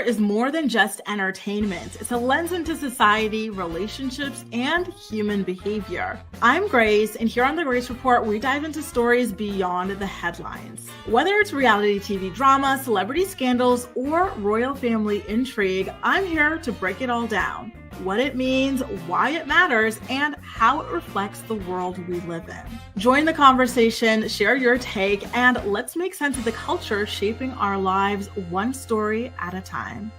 culture is more than just entertainment. It's a lens into society, relationships, and human behavior. I'm Grace, and here on the Grace Report, we dive into stories beyond the headlines. Whether it's reality TV drama, celebrity scandals, or royal family intrigue, I'm here to break it all down. What it means, why it matters, and how it reflects the world we live in. Join the conversation, share your take, and let's make sense of the culture shaping our lives one story at a time.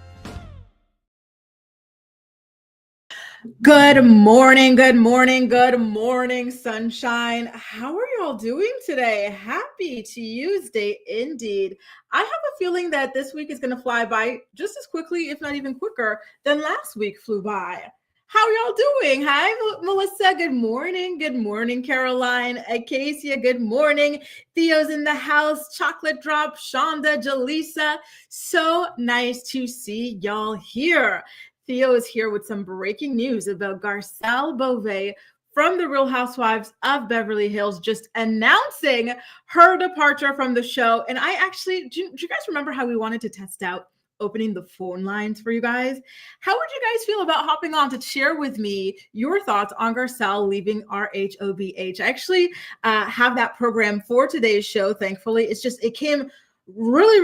Good morning, sunshine. How are y'all doing today? Happy Tuesday indeed. I have a feeling that this week is going to fly by just as quickly, if not even quicker, than last week flew by. How are y'all doing? Hi, Melissa. Good morning. Good morning, Caroline. Acacia, good morning. Theo's in the house. Chocolate Drop, Shonda, Jaleesa. So nice to see y'all here. Theo is here with some breaking news about Garcelle Beauvais from the Real Housewives of Beverly Hills, just announcing her departure from the show. And I actually, do you guys remember how we wanted to test out opening the phone lines for you guys? How would you guys feel about hopping on to share with me your thoughts on Garcelle leaving RHOBH? I actually have that program for today's show. Thankfully, it came really,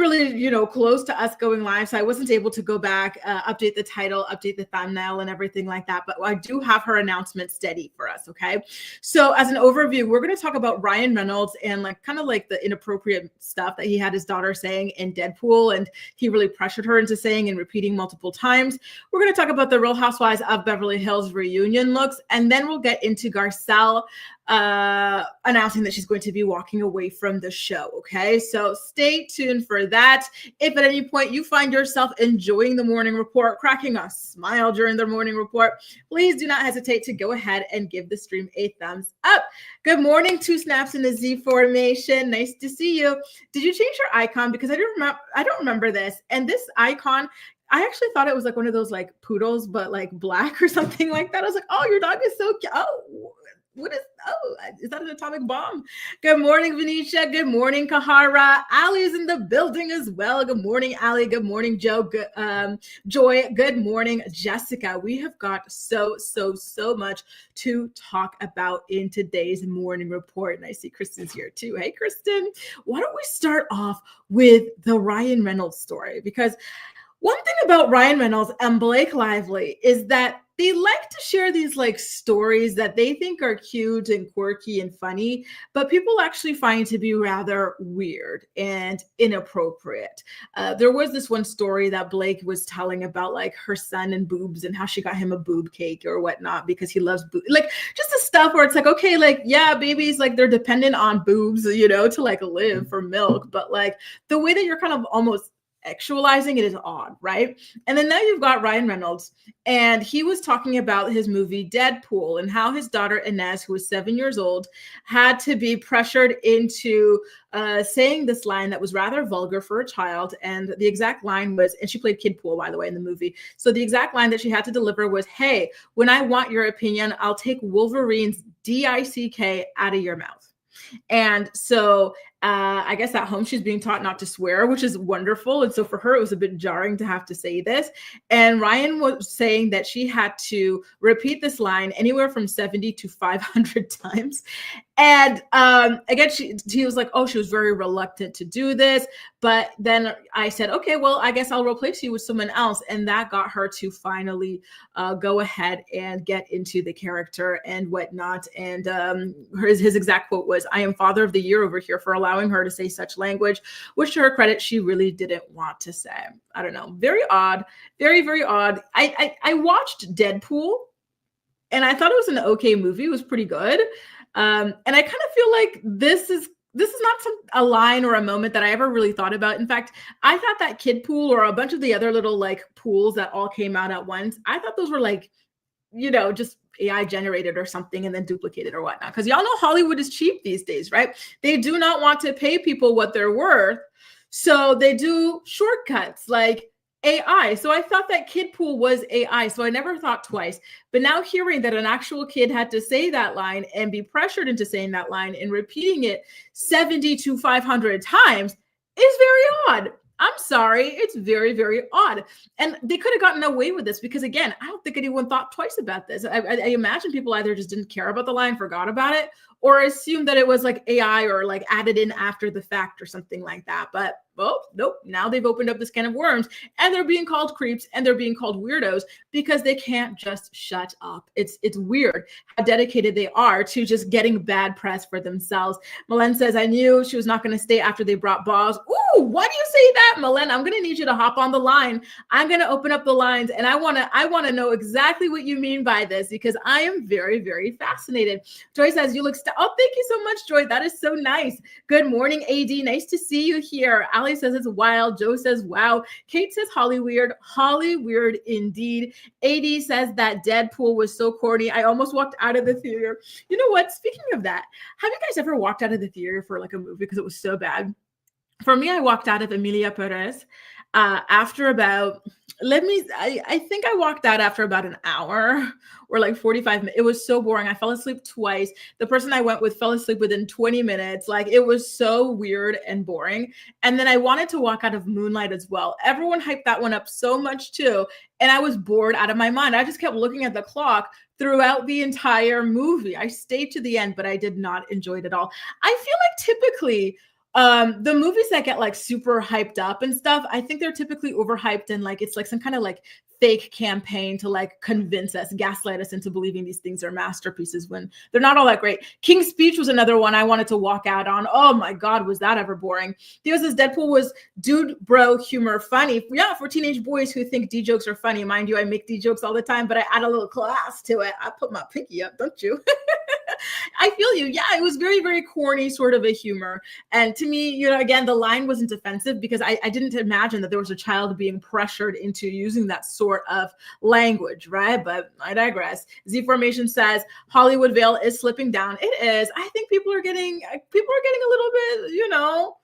close to us going live. So I wasn't able to go back, update the title, update the thumbnail and everything like that. But I do have her announcement steady for us. Okay. So as an overview, we're going to talk about Ryan Reynolds and kind of the inappropriate stuff that he had his daughter saying in Deadpool. And he really pressured her into saying and repeating multiple times. We're going to talk about the Real Housewives of Beverly Hills reunion looks. And then we'll get into Garcelle announcing that she's going to be walking away from the show. Okay, so stay tuned for that. If at any point you find yourself enjoying the morning report, cracking a smile during the morning report, please do not hesitate to go ahead and give the stream a thumbs up. Good morning, two snaps in the Z formation. Nice to see you. Did you change your icon? Because I don't remember this. And this icon, I actually thought it was one of those poodles, but black or something like that. I was like, oh, your dog is so cute. Oh, is that an atomic bomb? Good morning, Venetia. Good morning, Kahara. Allie's in the building as well. Good morning, Allie. Good morning, Joe. Joy. Good morning, Jessica. We have got so much to talk about in today's morning report. And I see Kristen's here too. Hey, Kristen. Why don't we start off with the Ryan Reynolds story? Because one thing about Ryan Reynolds and Blake Lively is that they like to share these stories that they think are cute and quirky and funny, but people actually find to be rather weird and inappropriate. There was this one story that Blake was telling about her son and boobs and how she got him a boob cake or whatnot because he loves boobs. Just the stuff where it's okay, yeah, babies, they're dependent on boobs, to live for milk. But the way that you're kind of almost actualizing it is odd, right? And then now you've got Ryan Reynolds, and he was talking about his movie Deadpool and how his daughter Inez, who was 7 years old, had to be pressured into saying this line that was rather vulgar for a child. And the exact line was, and she played Kid Pool, by the way, in the movie. So the exact line that she had to deliver was, "Hey, when I want your opinion, I'll take Wolverine's DICK out of your mouth." And so I guess at home she's being taught not to swear, which is wonderful. And so for her, it was a bit jarring to have to say this. And Ryan was saying that she had to repeat this line anywhere from 70 to 500 times. And again, he was like, oh, she was very reluctant to do this. But then I said, okay, well, I guess I'll replace you with someone else. And that got her to finally go ahead and get into the character and whatnot. And his exact quote was, "I am Father of the Year over here for allowing her to say such language," which to her credit, she really didn't want to say. I don't know. Very odd. Very, very odd. I watched Deadpool and I thought it was an okay movie. It was pretty good. And I kind of feel like this is not a line or a moment that I ever really thought about. In fact, I thought that Kid Pool or a bunch of the other little pools that all came out at once, I thought those were just AI generated or something and then duplicated or whatnot. Because y'all know Hollywood is cheap these days, right? They do not want to pay people what they're worth. So they do shortcuts like AI. So I thought that Kid Pool was AI. So I never thought twice. But now hearing that an actual kid had to say that line and be pressured into saying that line and repeating it 70 to 500 times is very odd. I'm sorry. It's very, very odd. And they could have gotten away with this because, again, I don't think anyone thought twice about this. I imagine people either just didn't care about the line, forgot about it, or assumed that it was like AI or like added in after the fact or something like that. But well, nope. Now they've opened up this can of worms and they're being called creeps and they're being called weirdos because they can't just shut up. It's weird how dedicated they are to just getting bad press for themselves. Melan says, I knew she was not going to stay after they brought balls. Ooh, why do you say that, Melan? I'm going to need you to hop on the line. I'm going to open up the lines and I want to know exactly what you mean by this because I am very, very fascinated. Joy says, you look, oh, thank you so much, Joy. That is so nice. Good morning, AD. Nice to see you here. Allie says it's wild. Joe says, wow. Kate says, Holly weird. Holly weird indeed. AD says that Deadpool was so corny. I almost walked out of the theater. You know what? Speaking of that, have you guys ever walked out of the theater for like a movie because it was so bad? For me, I walked out of Emilia Perez after about, I think I walked out after about an hour or like 45 minutes. It was so boring. I fell asleep twice. The person I went with fell asleep within 20 minutes. Like it was so weird and boring. And then I wanted to walk out of Moonlight as well. Everyone hyped that one up so much too. And I was bored out of my mind. I just kept looking at the clock throughout the entire movie. I stayed to the end, but I did not enjoy it at all. I feel like typically the movies that get like super hyped up and stuff, I think they're typically overhyped and like it's like some kind of like fake campaign to like convince us, gaslight us into believing these things are masterpieces when they're not all that great. King's Speech was another one I wanted to walk out on. Oh my God, was that ever boring? Theo says Deadpool was dude bro humor funny. Yeah, for teenage boys who think D jokes are funny. Mind you, I make D jokes all the time, but I add a little class to it. I put my pinky up, don't you? I feel you. Yeah, it was very, very corny sort of a humor. And to me, you know, again, the line wasn't offensive because I didn't imagine that there was a child being pressured into using that sort of language, right? But I digress. Z Formation says Hollywood veil is slipping down. It is. I think people are getting a little bit, you know,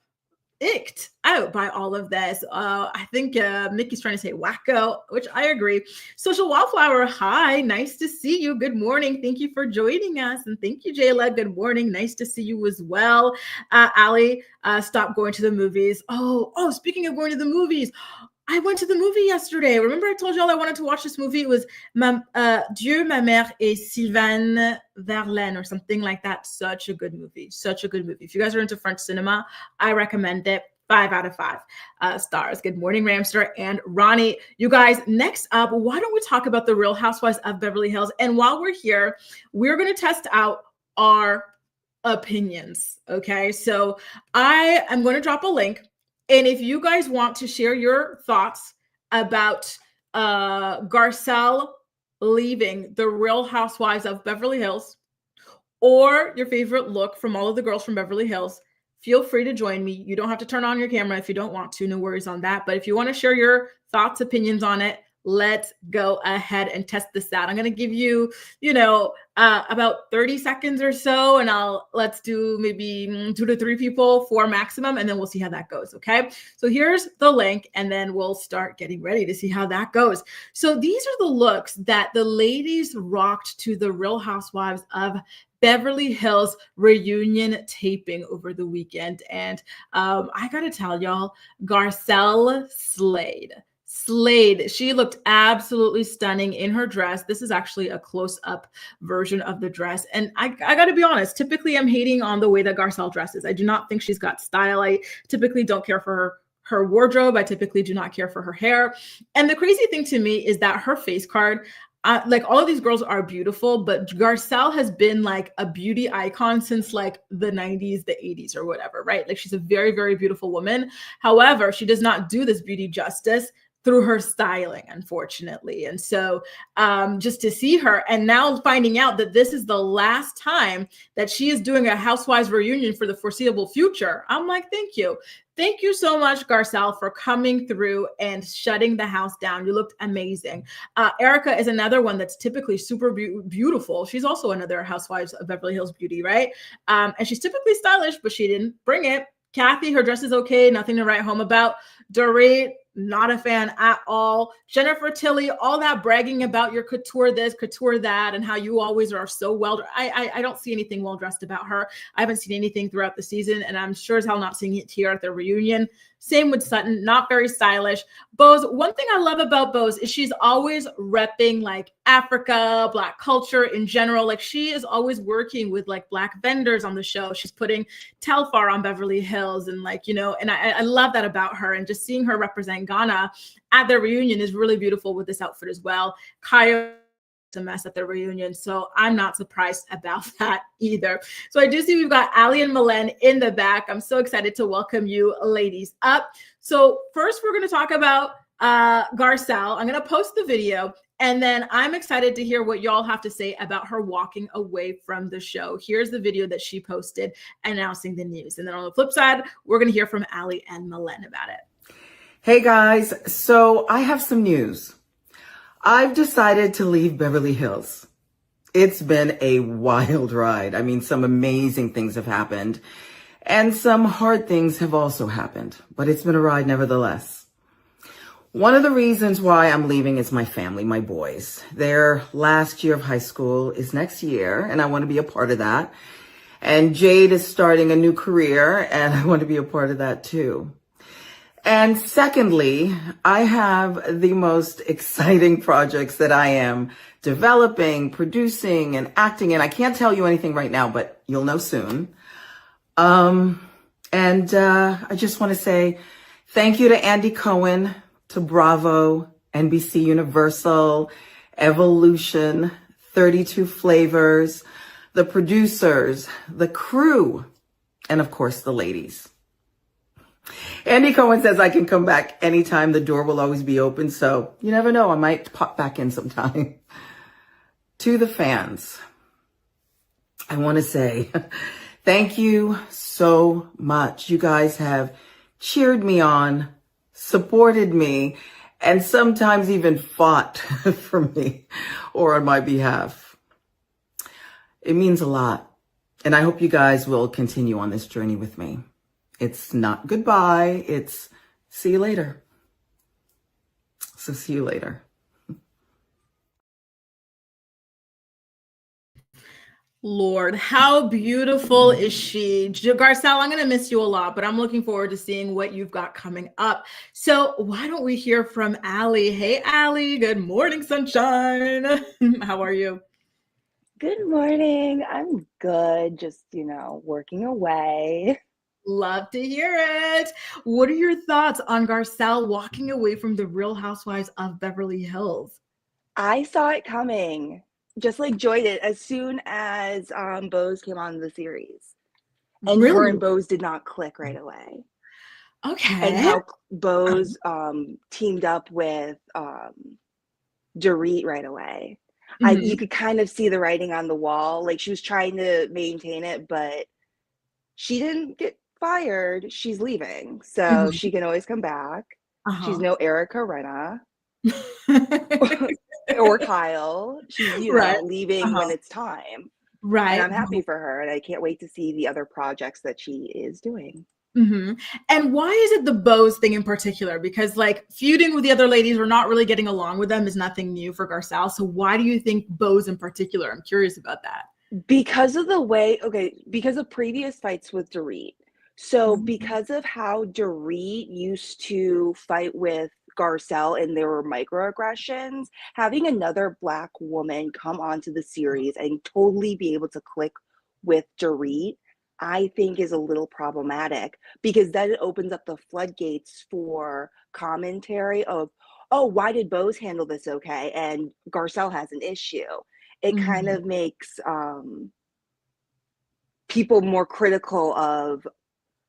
icked out by all of this. I think Mickey's trying to say wacko, which I agree. Social Wallflower, hi, nice to see you. Good morning. Thank you for joining us. And thank you, Jayla. Good morning. Nice to see you as well. Allie, stop going to the movies. Oh, speaking of going to the movies, I went to the movie yesterday. Remember I told y'all I wanted to watch this movie? It was Dieu, ma mère et Sylvain Verlaine or something like that. Such a good movie. Such a good movie. If you guys are into French cinema, I recommend it. 5 out of 5 stars. Good morning, Ramster and Ronnie. You guys, next up, why don't we talk about the Real Housewives of Beverly Hills? And while we're here, we're going to test out our opinions. Okay, so I am going to drop a link. And if you guys want to share your thoughts about Garcelle leaving the Real Housewives of Beverly Hills or your favorite look from all of the girls from Beverly Hills, feel free to join me. You don't have to turn on your camera if you don't want to. No worries on that. But if you want to share your thoughts, opinions on it, let's go ahead and test this out. I'm going to give you, about 30 seconds or so, and let's do maybe 2 to 3 people for maximum, and then we'll see how that goes. Okay. So here's the link, and then we'll start getting ready to see how that goes. So these are the looks that the ladies rocked to the Real Housewives of Beverly Hills reunion taping over the weekend. And I got to tell y'all, Garcelle slayed. She looked absolutely stunning in her dress. This is actually a close-up version of the dress. And I got to be honest, typically I'm hating on the way that Garcelle dresses. I do not think she's got style. I typically don't care for her wardrobe. I typically do not care for her hair. And the crazy thing to me is that her face card, like all of these girls are beautiful, but Garcelle has been like a beauty icon since like the 90s, the 80s or whatever, right? Like she's a very, very beautiful woman. However, she does not do this beauty justice through her styling, unfortunately. And so just to see her and now finding out that this is the last time that she is doing a Housewives reunion for the foreseeable future, I'm like, thank you. Thank you so much, Garcelle, for coming through and shutting the house down. You looked amazing. Erica is another one that's typically super beautiful. She's also another Housewives of Beverly Hills beauty, right? And she's typically stylish, but she didn't bring it. Kathy, her dress is okay. Nothing to write home about. Dorit, not a fan at all. Jennifer Tilly, all that bragging about your couture this, couture that, and how you always are so well. I don't see anything well dressed about her. I haven't seen anything throughout the season, and I'm sure as hell not seeing it here at the reunion. Same with Sutton, not very stylish. Bose, one thing I love about Bose is she's always repping like Africa, Black culture in general. Like she is always working with like Black vendors on the show. She's putting Telfar on Beverly Hills and like, you know, and I love that about her. And just seeing her represent Ghana at their reunion is really beautiful with this outfit as well. Kaya a mess at the reunion, so I'm not surprised about that either. So I do see we've got Allie and Melan in the back. I'm so excited to welcome you ladies up. So first we're going to talk about Garcelle. I'm going to post the video, and then I'm excited to hear what y'all have to say about her walking away from the show. Here's the video that she posted announcing the news, and then on the flip side we're going to hear from Allie and Melan about it. Hey guys, so I have some news. I've decided to leave Beverly Hills. It's been a wild ride. I mean, some amazing things have happened and some hard things have also happened, but it's been a ride nevertheless. One of the reasons why I'm leaving is my family, my boys. Their last year of high school is next year, and I want to be a part of that. And Jade is starting a new career, and I want to be a part of that too. And secondly, I have the most exciting projects that I am developing, producing, and acting in. I can't tell you anything right now, but you'll know soon. I just want to say thank you to Andy Cohen, to Bravo, NBC Universal, Evolution, 32 Flavors, the producers, the crew, and of course the ladies. Andy Cohen says I can come back anytime. The door will always be open. So you never know. I might pop back in sometime. To the fans, I want to say thank you so much. You guys have cheered me on, supported me, and sometimes even fought for me or on my behalf. It means a lot. And I hope you guys will continue on this journey with me. It's not goodbye. It's see you later. So see you later. Lord, how beautiful is she? Garcelle, I'm going to miss you a lot, but I'm looking forward to seeing what you've got coming up. So why don't we hear from Allie? Hey, Allie. Good morning, sunshine. How are you? Good morning. I'm good. Just, working away. Love to hear it. What are your thoughts on Garcelle walking away from the Real Housewives of Beverly Hills? I saw it coming, just like Joy did, as soon as Bose came on the series. And really? her and Bose did not click right away. Okay. And how Bose teamed up with Dorit right away. Mm-hmm. You could kind of see the writing on the wall. Like she was trying to maintain it, but she didn't get fired. She's leaving, so she can always come back. She's no Erica Renna or Kyle. She's leaving when it's time. Right. And I'm happy for her, and I can't wait to see the other projects that she is doing. Mm-hmm. And why is it the Bose thing in particular? Because like feuding with the other ladies or not really getting along with them is nothing new for Garcelle. So why do you think Bose in particular? I'm curious about that. Because of because of previous fights with Dorit. So because of how Dorit used to fight with Garcelle and there were microaggressions, having another Black woman come onto the series and totally be able to click with Dorit, I think is a little problematic, because then it opens up the floodgates for commentary of, oh, why did Bose handle this okay? And Garcelle has an issue. It kind of makes people more critical of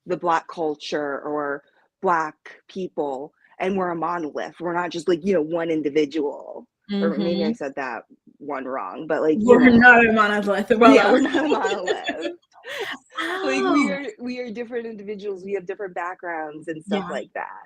the Black culture or Black people, and we're a monolith. We're not just like, one individual. Or maybe I said that one wrong, but like we're not a monolith. Yeah, we're not a monolith. Like we are different individuals. We have different backgrounds and stuff like that.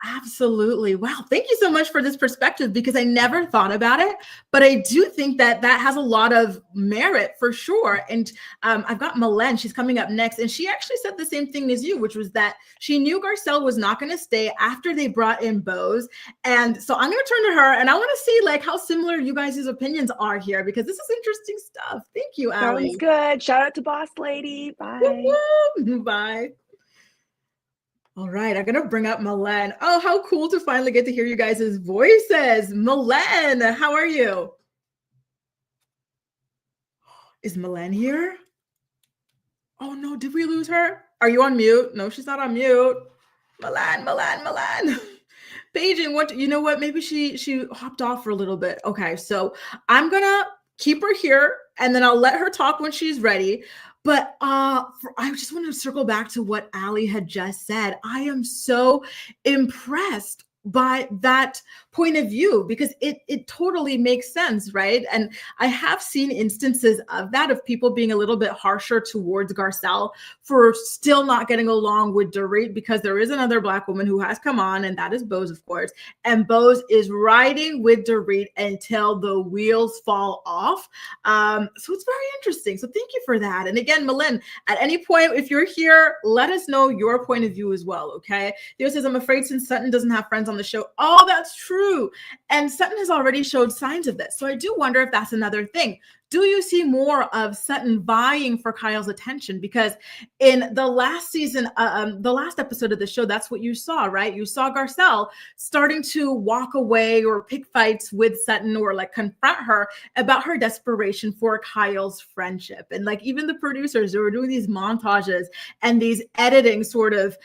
Absolutely. Wow. Thank you so much for this perspective, because I never thought about it, but I do think that has a lot of merit for sure. And I've got Melan, she's coming up next. And she actually said the same thing as you, which was that she knew Garcelle was not going to stay after they brought in Bose. And so I'm going to turn to her and I want to see like how similar you guys' opinions are here, because this is interesting stuff. Thank you, Allie. Sounds good. Shout out to Boss Lady. Bye. Bye. All right, I'm gonna bring up Melan. Oh, how cool to finally get to hear you guys' voices. Melan, how are you? Is Melan here? Oh no, did we lose her? Are you on mute? No, she's not on mute. Melan. Paging, what you know what? Maybe she hopped off for a little bit. Okay, so I'm gonna keep her here and then I'll let her talk when she's ready. But I just want to circle back to what Allie had just said. I am so impressed by that point of view because it totally makes sense, right? And I have seen instances of that, of people being a little bit harsher towards Garcelle for still not getting along with Dorit, because there is another Black woman who has come on, and that is Bose, of course. And Bose is riding with Dorit until the wheels fall off. So it's very interesting. So thank you for that. And again, Melan, at any point, if you're here, let us know your point of view as well, okay? Theo says, I'm afraid since Sutton doesn't have friends on the show. Oh, that's true. And Sutton has already showed signs of this. So I do wonder if that's another thing. Do you see more of Sutton vying for Kyle's attention? Because in the last season, the last episode of the show, that's what you saw, right? You saw Garcelle starting to walk away or pick fights with Sutton or like confront her about her desperation for Kyle's friendship. And like even the producers, they were doing these montages and these editing sort of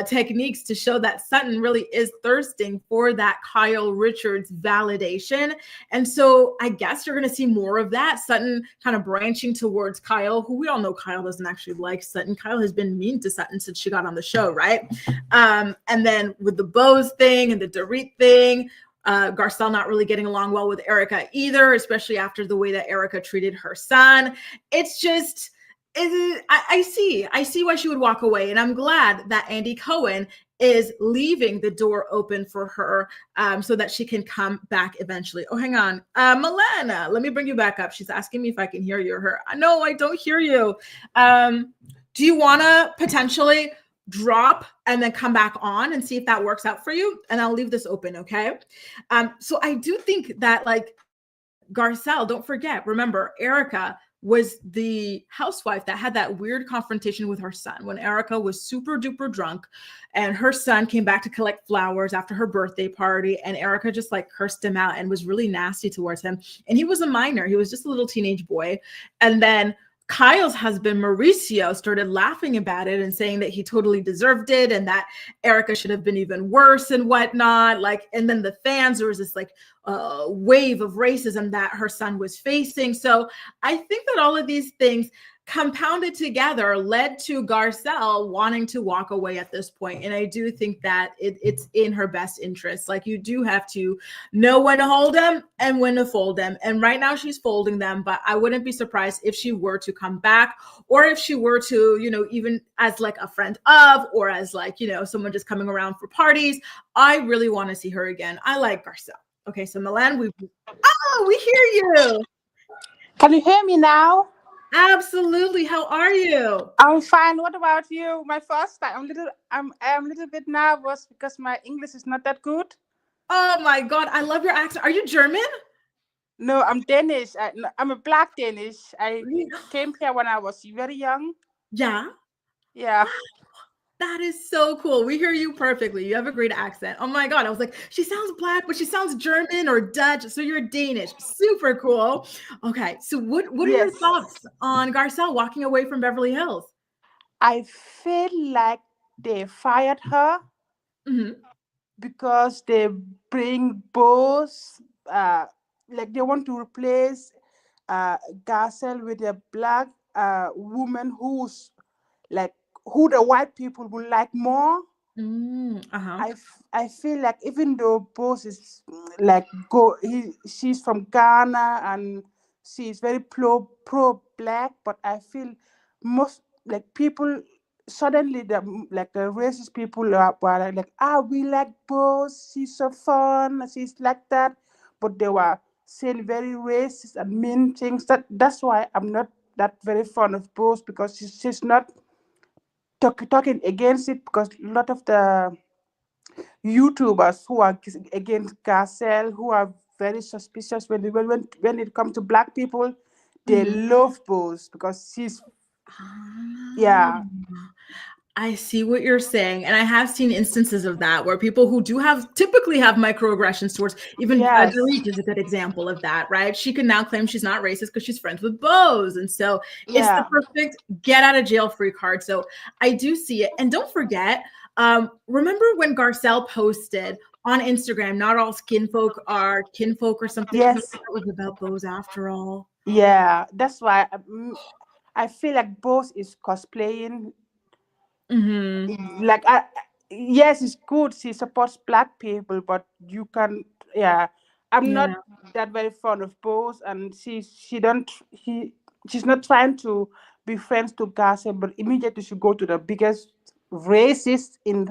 techniques to show that Sutton really is thirsting for that Kyle Richards validation. And so I guess you're going to see more of that. Sutton kind of branching towards Kyle, who we all know Kyle doesn't actually like Sutton. Kyle has been mean to Sutton since she got on the show, right? And then with the Bose thing and the Dorit thing, Garcelle not really getting along well with Erica either, especially after the way that Erica treated her son. It's just, I see why she would walk away. And I'm glad that Andy Cohen is leaving the door open for her so that she can come back eventually. Oh, hang on. Milena, let me bring you back up. She's asking me if I can hear you or her. No, I don't hear you. Do you want to potentially drop and then come back on and see if that works out for you? And I'll leave this open, okay? So I do think that like Garcelle, don't forget, remember, Erica was the housewife that had that weird confrontation with her son when Erica was super duper drunk and her son came back to collect flowers after her birthday party, and Erica just like cursed him out and was really nasty towards him. And he was a minor. He was just a little teenage boy. And then Kyle's husband, Mauricio, started laughing about it and saying that he totally deserved it and that Erica should have been even worse and whatnot. Like, and then the fans, there was this like wave of racism that her son was facing. So I think that all of these things compounded together led to Garcelle wanting to walk away at this point. And I do think that it's in her best interest. Like, you do have to know when to hold them and when to fold them. And right now she's folding them, but I wouldn't be surprised if she were to come back, or if she were to, you know, even as like a friend of, or as like, you know, someone just coming around for parties. I really want to see her again. I like Garcelle. Okay, so Melan, we hear you. Can you hear me now? Absolutely. How are you? I'm fine. What about you? My first time. I'm a little bit nervous because my English is not that good. Oh my God, I love your accent. Are you German? No, I'm Danish. I'm a Black Danish. I came here when I was very young. Yeah. Yeah. That is so cool. We hear you perfectly. You have a great accent. Oh my God. I was like, she sounds Black, but she sounds German or Dutch. So you're Danish. Super cool. Okay. So what are your thoughts on Garcelle walking away from Beverly Hills? I feel like they fired her because they bring both, like they want to replace Garcelle with a Black woman who's like, who the white people would like more. I feel like even though Boss is like she's from Ghana and she's very pro Black, but I feel most like people suddenly the racist people were like, we like Boss, she's so fun, she's like that, but they were saying very racist and mean things. That's why I'm not that very fond of Boss, because she's not talking against it, because a lot of the YouTubers who are against Garcelle, who are very suspicious when it comes to Black people, they love Bose because she's I see what you're saying. And I have seen instances of that where people who do typically have microaggressions towards, even Yes. Dorit is a good example of that, right? She can now claim she's not racist because she's friends with Bose. And so it's the perfect get out of jail free card. So I do see it. And don't forget, remember when Garcelle posted on Instagram, not all skin folk are kinfolk or something? Yes. It was about Bose after all. Yeah, that's why I feel like Bose is cosplaying. Like, yes, it's good. She supports Black people, but you can, I'm not that very fond of Bose, and she's not trying to be friends to Garcelle, but immediately she go to the biggest racist in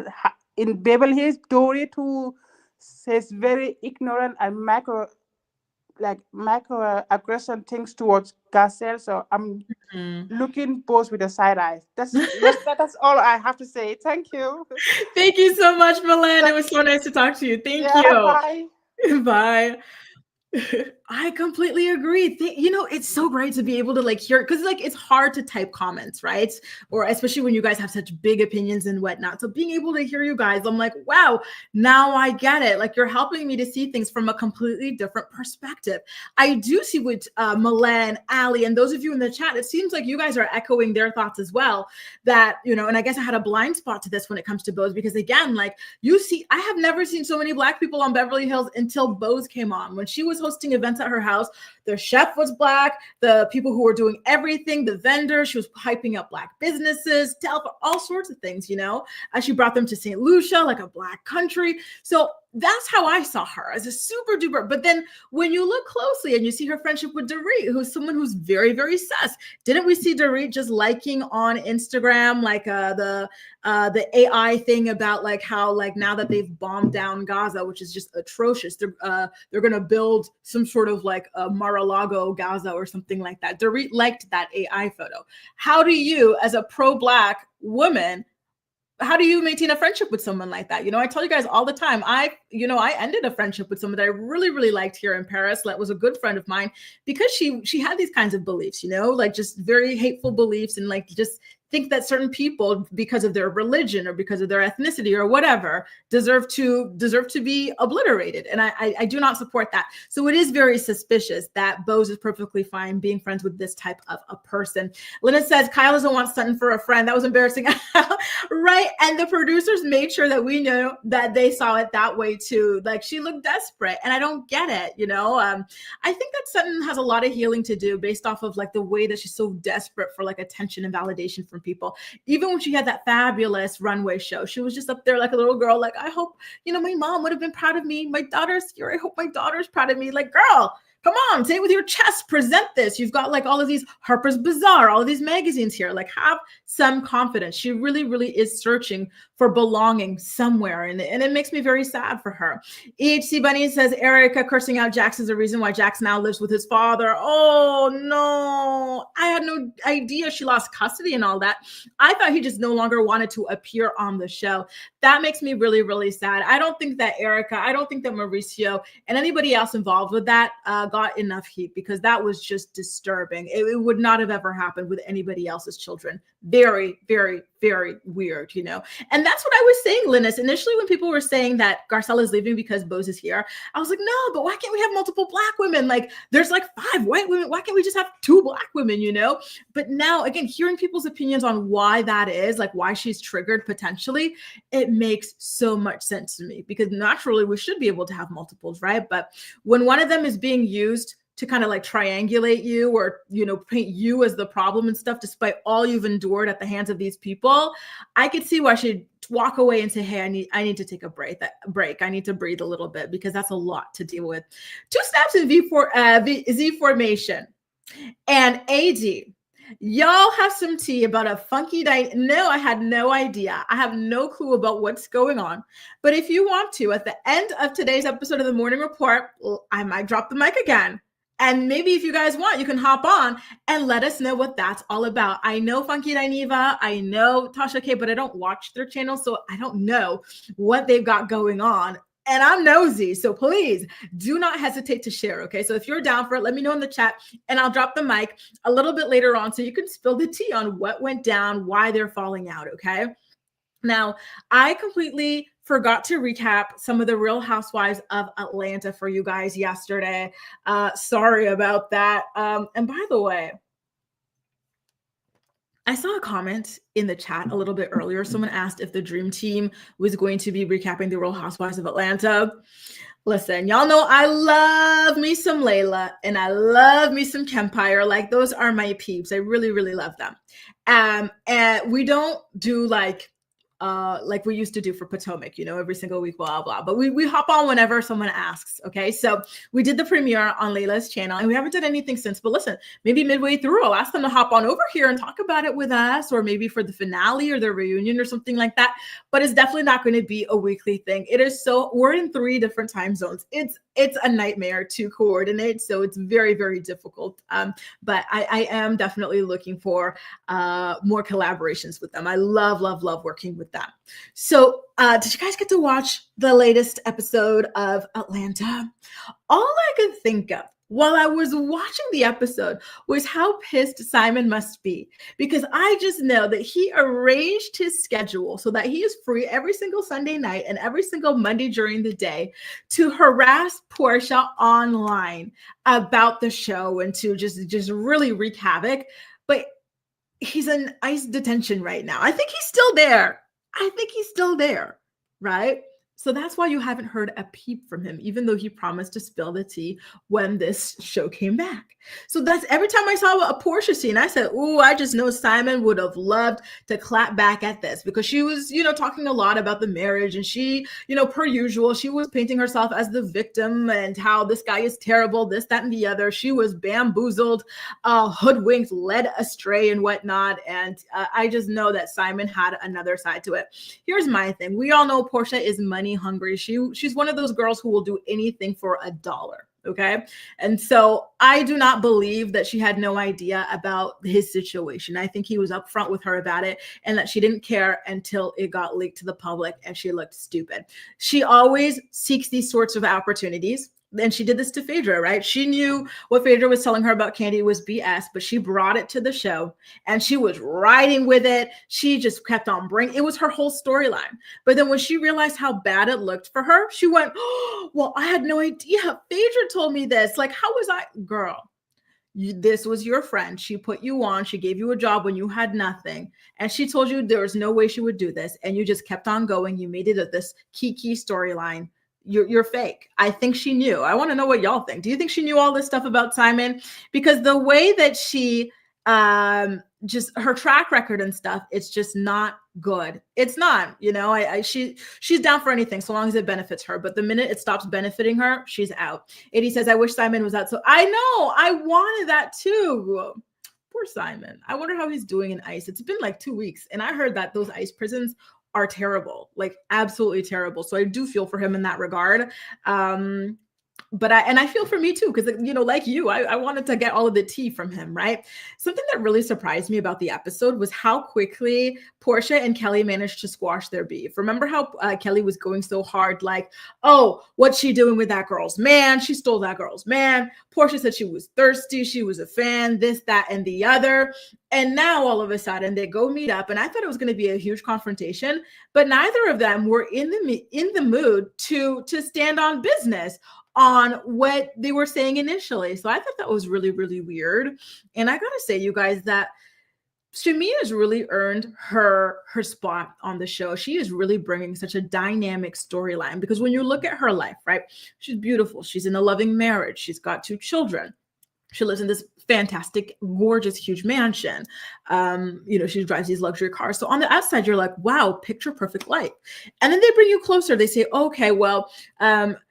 Beverly Hills, Dorit, who says very ignorant and microaggression things towards Garcelle. So I'm looking Bose with a side eye. That's all I have to say. Thank you. Thank you so much, Melan. It was so nice to talk to you. Thank you. Bye. Bye. I completely agree. It's so great to be able to hear, because it's hard to type comments, right? Or especially when you guys have such big opinions and whatnot. So being able to hear you guys, I'm like, wow, now I get it. Like, you're helping me to see things from a completely different perspective. I do see what Melan, Allie, and those of you in the chat, it seems like you guys are echoing their thoughts as well. That, and I guess I had a blind spot to this when it comes to Bose, because again, I have never seen so many Black people on Beverly Hills until Bose came on. When she was hosting events at her house, the chef was Black, the people who were doing everything, the vendors, she was hyping up Black businesses, all sorts of things, as she brought them to St. Lucia, like a Black country. So that's how I saw her, as a super duper. But then when you look closely and you see her friendship with Dorit, who's someone who's very, very sus. Didn't we see Dorit just liking on Instagram, the AI thing about how now that they've bombed down Gaza, which is just atrocious, they're gonna build some sort of a Mar-a-Lago Gaza or something like that. Dorit liked that AI photo. How do you, as a pro-Black woman, how do you maintain a friendship with someone like that? I tell you guys all the time, I ended a friendship with someone that I really, really liked here in Paris. That was a good friend of mine, because she had these kinds of beliefs, just very hateful beliefs, and just think that certain people, because of their religion or because of their ethnicity or whatever, deserve to be obliterated. And I do not support that. So it is very suspicious that Bose is perfectly fine being friends with this type of a person. Lynette says, Kyle doesn't want Sutton for a friend. That was embarrassing. Right. And the producers made sure that we know that they saw it that way too. She looked desperate, and I don't get it. I think that Sutton has a lot of healing to do based off of the way that she's so desperate for attention and validation from people. Even when she had that fabulous runway show, she was just up there like a little girl, I hope, my mom would have been proud of me. My daughter's here. I hope my daughter's proud of me. Girl, come on, say it with your chest, present this. You've got all of these Harper's Bazaar, all of these magazines here. Have some confidence. She really, really is searching for belonging somewhere. And it makes me very sad for her. EHC Bunny says, Erica cursing out Jax is the reason why Jax now lives with his father. Oh no, I had no idea she lost custody and all that. I thought he just no longer wanted to appear on the show. That makes me really, really sad. I don't think that Erica, I don't think that Mauricio and anybody else involved with that got enough heat, because that was just disturbing. It would not have ever happened with anybody else's children. Very, very, very weird, And that's what I was saying, Linus. Initially, when people were saying that Garcelle is leaving because Bose is here, I was like, no, but why can't we have multiple Black women? There's 5 white women. Why can't we just have 2 Black women, But now, again, hearing people's opinions on why that is, why she's triggered potentially, it makes so much sense to me, because naturally we should be able to have multiples, right? But when one of them is being used to kind of triangulate you, or, paint you as the problem and stuff, despite all you've endured at the hands of these people, I could see why she'd walk away and say, hey, I need to take a break. I need to breathe a little bit, because that's a lot to deal with. 2 snaps in Z formation and AD. Y'all have some tea about a funky night. No, I had no idea. I have no clue about what's going on. But if you want to, at the end of today's episode of the Morning Report, I might drop the mic again. And maybe if you guys want, you can hop on and let us know what that's all about. I know Funky Dineva, I know Tasha K, but I don't watch their channel, so I don't know what they've got going on. And I'm nosy, so please do not hesitate to share, okay? So if you're down for it, let me know in the chat, and I'll drop the mic a little bit later on so you can spill the tea on what went down, why they're falling out, okay? Now, I completely forgot to recap some of the Real Housewives of Atlanta for you guys yesterday. Sorry about that. And by the way, I saw a comment in the chat a little bit earlier. Someone asked if the Dream Team was going to be recapping the Real Housewives of Atlanta. Listen, y'all know I love me some Layla and I love me some Kempire. Like, those are my peeps. I really, really love them. And we don't do like we used to do for Potomac, every single week, blah, blah. But we hop on whenever someone asks, okay? So we did the premiere on Layla's channel, and we haven't done anything since. But listen, maybe midway through, I'll ask them to hop on over here and talk about it with us, or maybe for the finale or the reunion or something like that. But it's definitely not going to be a weekly thing. We're in 3 different time zones. It's a nightmare to coordinate, so it's very, very difficult. But I am definitely looking for more collaborations with them. I love, love, love working with them. So did you guys get to watch the latest episode of Atlanta? All I could think of while I was watching the episode was how pissed Simon must be, because I just know that he arranged his schedule so that he is free every single Sunday night and every single Monday during the day to harass Porsha online about the show and to just really wreak havoc. But he's in ICE detention right now. I think he's still there, right? So that's why you haven't heard a peep from him, even though he promised to spill the tea when this show came back. So that's every time I saw a Porsha scene, I said, "Ooh, I just know Simon would have loved to clap back at this," because she was, talking a lot about the marriage, and she, per usual, she was painting herself as the victim and how this guy is terrible, this, that, and the other. She was bamboozled, hoodwinked, led astray, and whatnot. And I just know that Simon had another side to it. Here's my thing: we all know Porsha is money hungry. She's one of those girls who will do anything for $1. Okay. And so I do not believe that she had no idea about his situation. I think he was upfront with her about it, and that she didn't care until it got leaked to the public and she looked stupid. She always seeks these sorts of opportunities. And she did this to Phaedra, right? She knew what Phaedra was telling her about Candy was BS, but she brought it to the show and she was riding with it. She just kept on bringing, it was her whole storyline. But then when she realized how bad it looked for her, she went, "Oh, well, I had no idea. Phaedra told me this. Like, how was I?" Girl, this was your friend. She put you on. She gave you a job when you had nothing. And she told you there was no way she would do this. And you just kept on going. You made it this key storyline. You're fake. I think she knew. I want to know what y'all think. Do you think she knew all this stuff about Simon? Because the way that she just her track record and stuff, it's just not good. It's not, she's down for anything so long as it benefits her. But the minute it stops benefiting her, she's out. Eddie says, "I wish Simon was out." So I know, I wanted that too. Poor Simon. I wonder how he's doing in ICE. It's been like 2 weeks, and I heard that those ICE prisons are terrible, like absolutely terrible. So I do feel for him in that regard. But I feel for me too, because, like you, I wanted to get all of the tea from him, right? Something that really surprised me about the episode was how quickly Porsha and Kelly managed to squash their beef. Remember how Kelly was going so hard, like, "Oh, what's she doing with that girl's man? She stole that girl's man." Porsha said she was thirsty, she was a fan, this, that, and the other. And now all of a sudden they go meet up, and I thought it was going to be a huge confrontation, but neither of them were in the mood to stand on business on what they were saying initially. So I thought that was really, really weird. And I gotta say, you guys, that Shamea has really earned her spot on the show. She is really bringing such a dynamic storyline, because when you look at her life, right, she's beautiful. She's in a loving marriage. She's got 2 children. She lives in this fantastic, gorgeous, huge mansion. She drives these luxury cars. So on the outside, you're like, wow, picture perfect life. And then they bring you closer. They say, okay, well,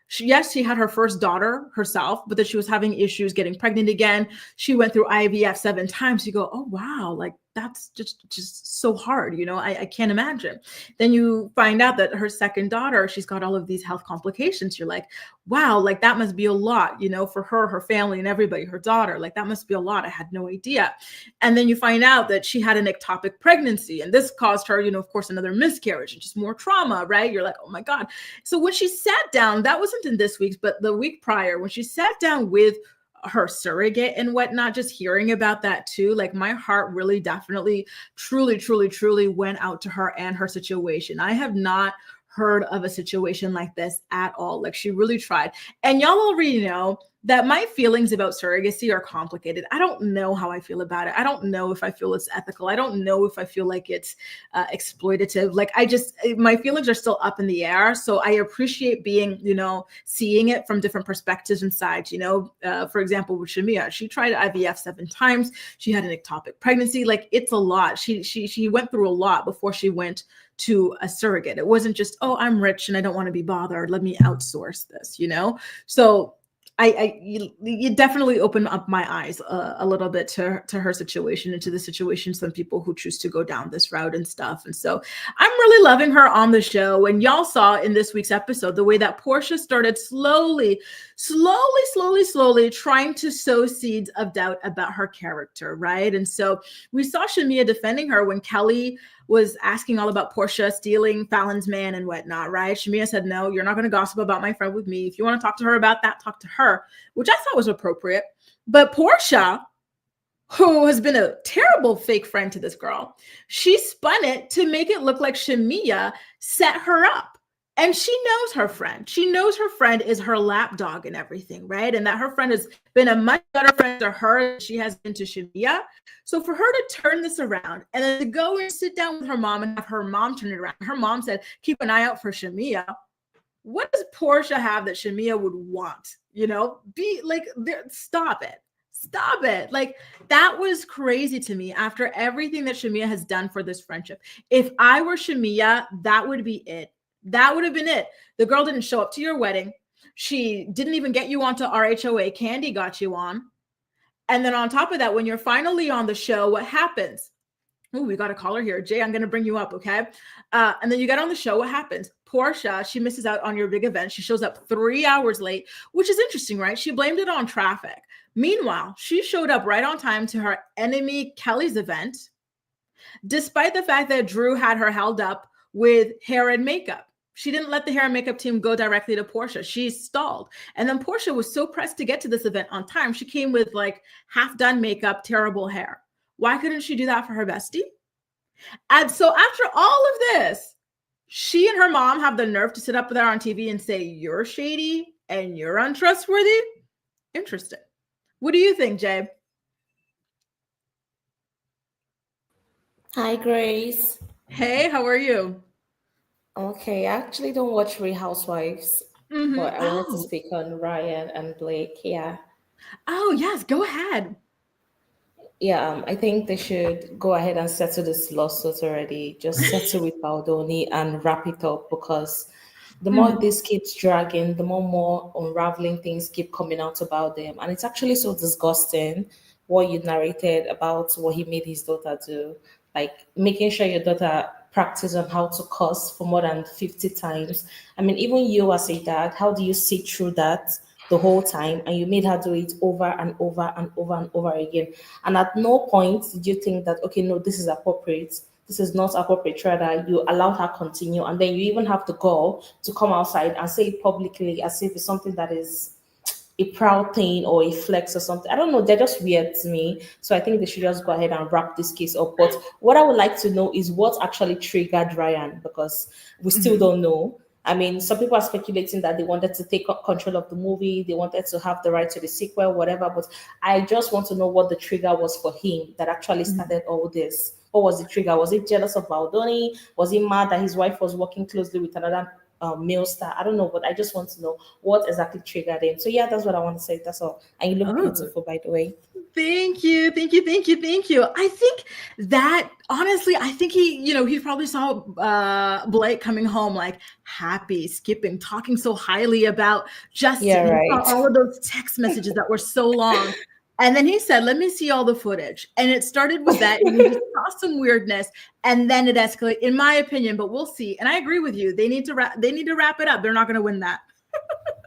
she had her first daughter herself, but then she was having issues getting pregnant again. She went through IVF 7 times. You go, oh, wow, like that's just so hard. I can't imagine. Then you find out that her second daughter, she's got all of these health complications. You're like, wow, like that must be a lot, for her family and everybody, her daughter, like that must be a lot. I had no idea. And then you find out that she had an ectopic pregnancy, and this caused her, of course, another miscarriage and just more trauma, right? You're like, oh my God. So when she sat down, that wasn't in this week's, but the week prior, when she sat down with her surrogate and whatnot, just hearing about that too, like my heart really definitely truly went out to her and her situation. I have not heard of a situation like this at all. Like she really tried. And y'all already know that my feelings about surrogacy are complicated. I don't know how I feel about it. I don't know if I feel it's ethical. I don't know if I feel like it's exploitative. Like my feelings are still up in the air. So I appreciate being, seeing it from different perspectives and sides. For example, with Shamea, she tried IVF 7 times. She had an ectopic pregnancy. Like it's a lot. She went through a lot before she went to a surrogate. It wasn't just, oh, I'm rich and I don't want to be bothered, let me outsource this, So you definitely opened up my eyes a little bit to her situation and to the situation some people who choose to go down this route and stuff. And so I'm really loving her on the show. And y'all saw in this week's episode the way that Porsha started slowly trying to sow seeds of doubt about her character, right? And so we saw Shamea defending her when Kelly was asking all about Porsha stealing Fallon's man and whatnot, right? Shamea said, no, you're not going to gossip about my friend with me. If you want to talk to her about that, talk to her, which I thought was appropriate. But Porsha, who has been a terrible fake friend to this girl, she spun it to make it look like Shamea set her up. And she knows her friend. She knows her friend is her lapdog and everything, right? And that her friend has been a much better friend to her than she has been to Shamea. So for her to turn this around and then to go and sit down with her mom and have her mom turn it around. Her mom said, keep an eye out for Shamea. What does Porsha have that Shamea would want? Be like, stop it. Stop it. Like that was crazy to me after everything that Shamea has done for this friendship. If I were Shamea, that would be it. That would have been it. The girl didn't show up to your wedding. She didn't even get you onto RHOA. Candy got you on. And then on top of that, when you're finally on the show, what happens? Oh, we got a caller here. Jay, I'm going to bring you up, okay? And then you get on the show. What happens? Porsha, she misses out on your big event. She shows up 3 hours late, which is interesting, right? She blamed it on traffic. Meanwhile, she showed up right on time to her enemy Kelly's event, despite the fact that Drew had her held up with hair and makeup. She didn't let the hair and makeup team go directly to Porsha. She stalled. And then Porsha was so pressed to get to this event on time. She came with like half done makeup, terrible hair. Why couldn't she do that for her bestie? And so after all of this, she and her mom have the nerve to sit up there on TV and say, you're shady and you're untrustworthy. Interesting. What do you think, Jay? Hi, Grace. Hey, how are you? Okay, I actually don't watch Real Housewives, but I wanted to speak on Ryan and Blake. Yeah. Oh, yes, go ahead. Yeah, I think they should go ahead and settle this lawsuit already. Just settle with Baldoni and wrap it up, because the more this keeps dragging, the more unraveling things keep coming out about them. And it's actually so disgusting what you narrated about what he made his daughter do. Like making sure your daughter practice on how to curse for more than 50 times. I mean, even you as a dad, how do you sit through that the whole time? And you made her do it over and over and over and over again. And at no point did you think that, okay, no, this is appropriate. This is not appropriate. Rather, you allowed her continue. And then you even have to go to come outside and say it publicly as if it's something that is a proud thing or a flex or something. I don't know. They're just weird to me. So I think they should just go ahead and wrap this case up. But what I would like to know is what actually triggered Ryan, because we still don't know. I mean, some people are speculating that they wanted to take control of the movie. They wanted to have the right to the sequel, whatever. But I just want to know what the trigger was for him that actually started all this. What was the trigger? Was it jealous of Baldoni? Was he mad that his wife was working closely with another male star? I don't know, but I just want to know what exactly triggered him. So yeah, that's what I want to say. That's all. And you look beautiful, by the way. Thank you. I think that honestly, I think he probably saw Blake coming home like happy, skipping, talking so highly about Justin. Yeah, right. All of those text messages that were so long. And then he said, let me see all the footage. And it started with that. And he just saw some weirdness. And then it escalated, in my opinion, but we'll see. And I agree with you. They need to wrap it up. They're not going to win that.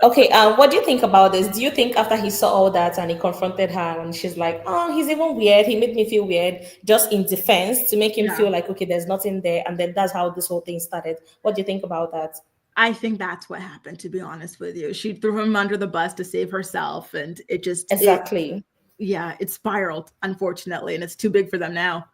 Okay, what do you think about this? Do you think after he saw all that and he confronted her and she's like, oh, he's even weird. He made me feel weird, just in defense to make him feel like, okay, there's nothing there. And then that's how this whole thing started. What do you think about that? I think that's what happened, to be honest with you. She threw him under the bus to save herself, and it just Exactly. it spiraled, unfortunately, and it's too big for them now.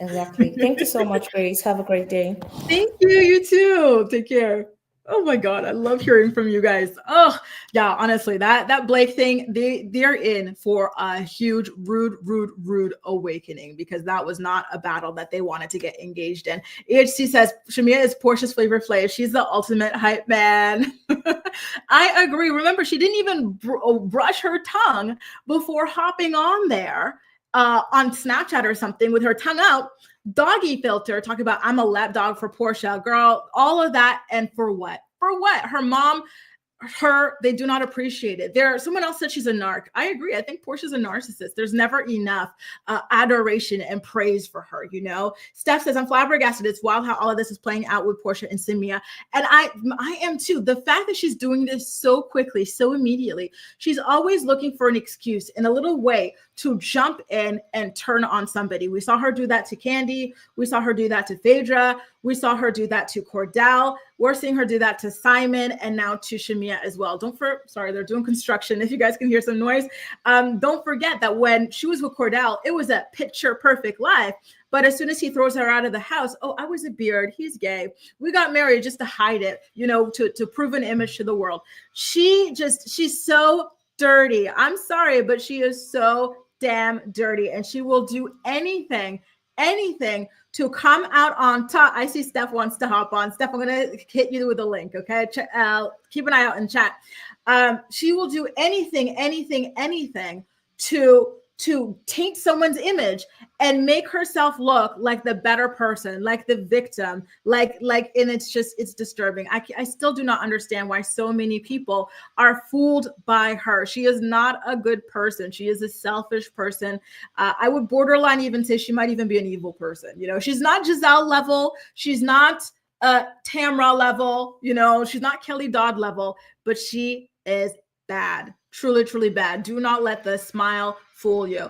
Exactly. Thank you so much, Grace. Have a great day. Thank you. You too. Take care. Oh my God, I love hearing from you guys. Oh yeah, honestly, that Blake thing, they're in for a huge rude awakening, because that was not a battle that they wanted to get engaged in. EHC says Shamea is Porsha's Flavor Flav. She's the ultimate hype man. I agree. Remember, she didn't even brush her tongue before hopping on there on Snapchat or something with her tongue out. Doggy filter talking about I'm a lap dog for Porsha. Girl, all of that, and for what? For what? Her mom, they do not appreciate it. Someone else said she's a narc. I agree. I think Porsha's a narcissist. There's never enough adoration and praise for her, you know? Steph says, I'm flabbergasted. It's wild how all of this is playing out with Porsha and Shamea. And I am too. The fact that she's doing this so quickly, so immediately, she's always looking for an excuse in a little way to jump in and turn on somebody. We saw her do that to Candy. We saw her do that to Phaedra. We saw her do that to Cordell. We're seeing her do that to Simon, and now to Shamea as well. Sorry, they're doing construction. If you guys can hear some noise, don't forget that when she was with Cordell, it was a picture perfect life. But as soon as he throws her out of the house, oh, I was a beard, he's gay. We got married just to hide it, you know, to prove an image to the world. She's so dirty. I'm sorry, but she is so damn dirty, and she will do anything to come out on top. I see Steph wants to hop on. Steph, I'm going to hit you with a link, okay? Keep an eye out in chat. She will do anything to taint someone's image and make herself look like the better person, like the victim, and it's disturbing. I still do not understand why so many people are fooled by her. She is not a good person. She is a selfish person. I would borderline even say she might even be an evil person. You know, she's not Giselle level. She's not Tamra level. You know, she's not Kelly Dodd level, but she is bad. Truly bad. Do not let the smile fool you.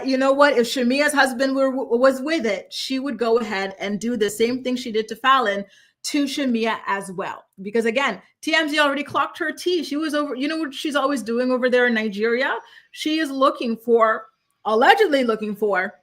You know what? If Shamea's husband was with it, she would go ahead and do the same thing she did to Fallon to Shamea as well. Because again, TMZ already clocked her tea. She was over, you know what she's always doing over there in Nigeria? She is allegedly looking for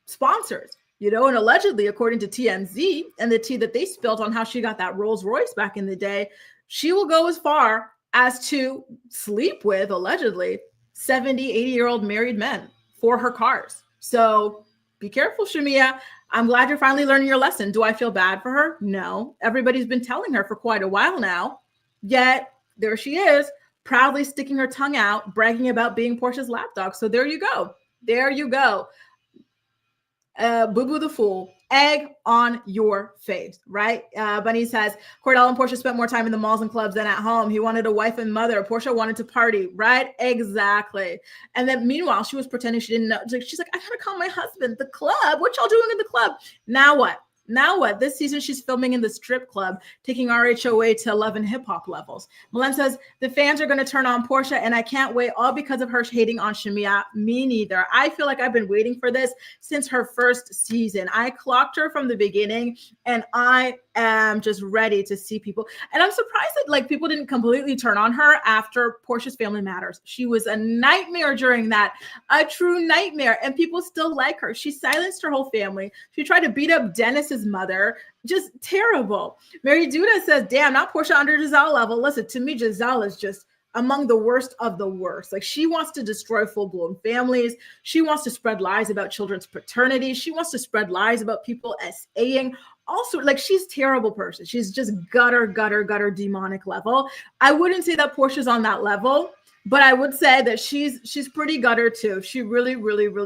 sponsors. You know, and allegedly, according to TMZ and the tea that they spilled on how she got that Rolls Royce back in the day, she will go as far as to sleep with, allegedly, 70, 80-year-old married men for her cars. So be careful, Shamea. I'm glad you're finally learning your lesson. Do I feel bad for her? No. Everybody's been telling her for quite a while now. Yet there she is, proudly sticking her tongue out, bragging about being Porsha's lapdog. So there you go. There you go. Boo Boo the Fool. Egg on your face, right? Bunny says, Cordell and Porsha spent more time in the malls and clubs than at home. He wanted a wife and mother. Porsha wanted to party, right? Exactly. And then meanwhile, she was pretending she didn't know. She's like, I gotta call my husband. The club? What y'all doing in the club? Now what? This season, she's filming in the strip club, taking RHOA to 11 hip-hop levels. Melan says, the fans are going to turn on Porsha, and I can't wait, all because of her hating on Shamea. Me neither. I feel like I've been waiting for this since her first season. I clocked her from the beginning, and I am just ready to see people. And I'm surprised that people didn't completely turn on her after Porsha's Family Matters. She was a nightmare during that, a true nightmare, and people still like her. She silenced her whole family. She tried to beat up Dennis's mother. Just terrible. Mary Duda says, damn, not Porsha under Giselle level. Listen, to me, Giselle is just among the worst of the worst. She wants to destroy full-blown families. She wants to spread lies about children's paternity. She wants to spread lies about people SAing. Also, she's a terrible person. She's just gutter demonic level. I wouldn't say that Porsha's on that level, but I would say that she's pretty gutter too. She really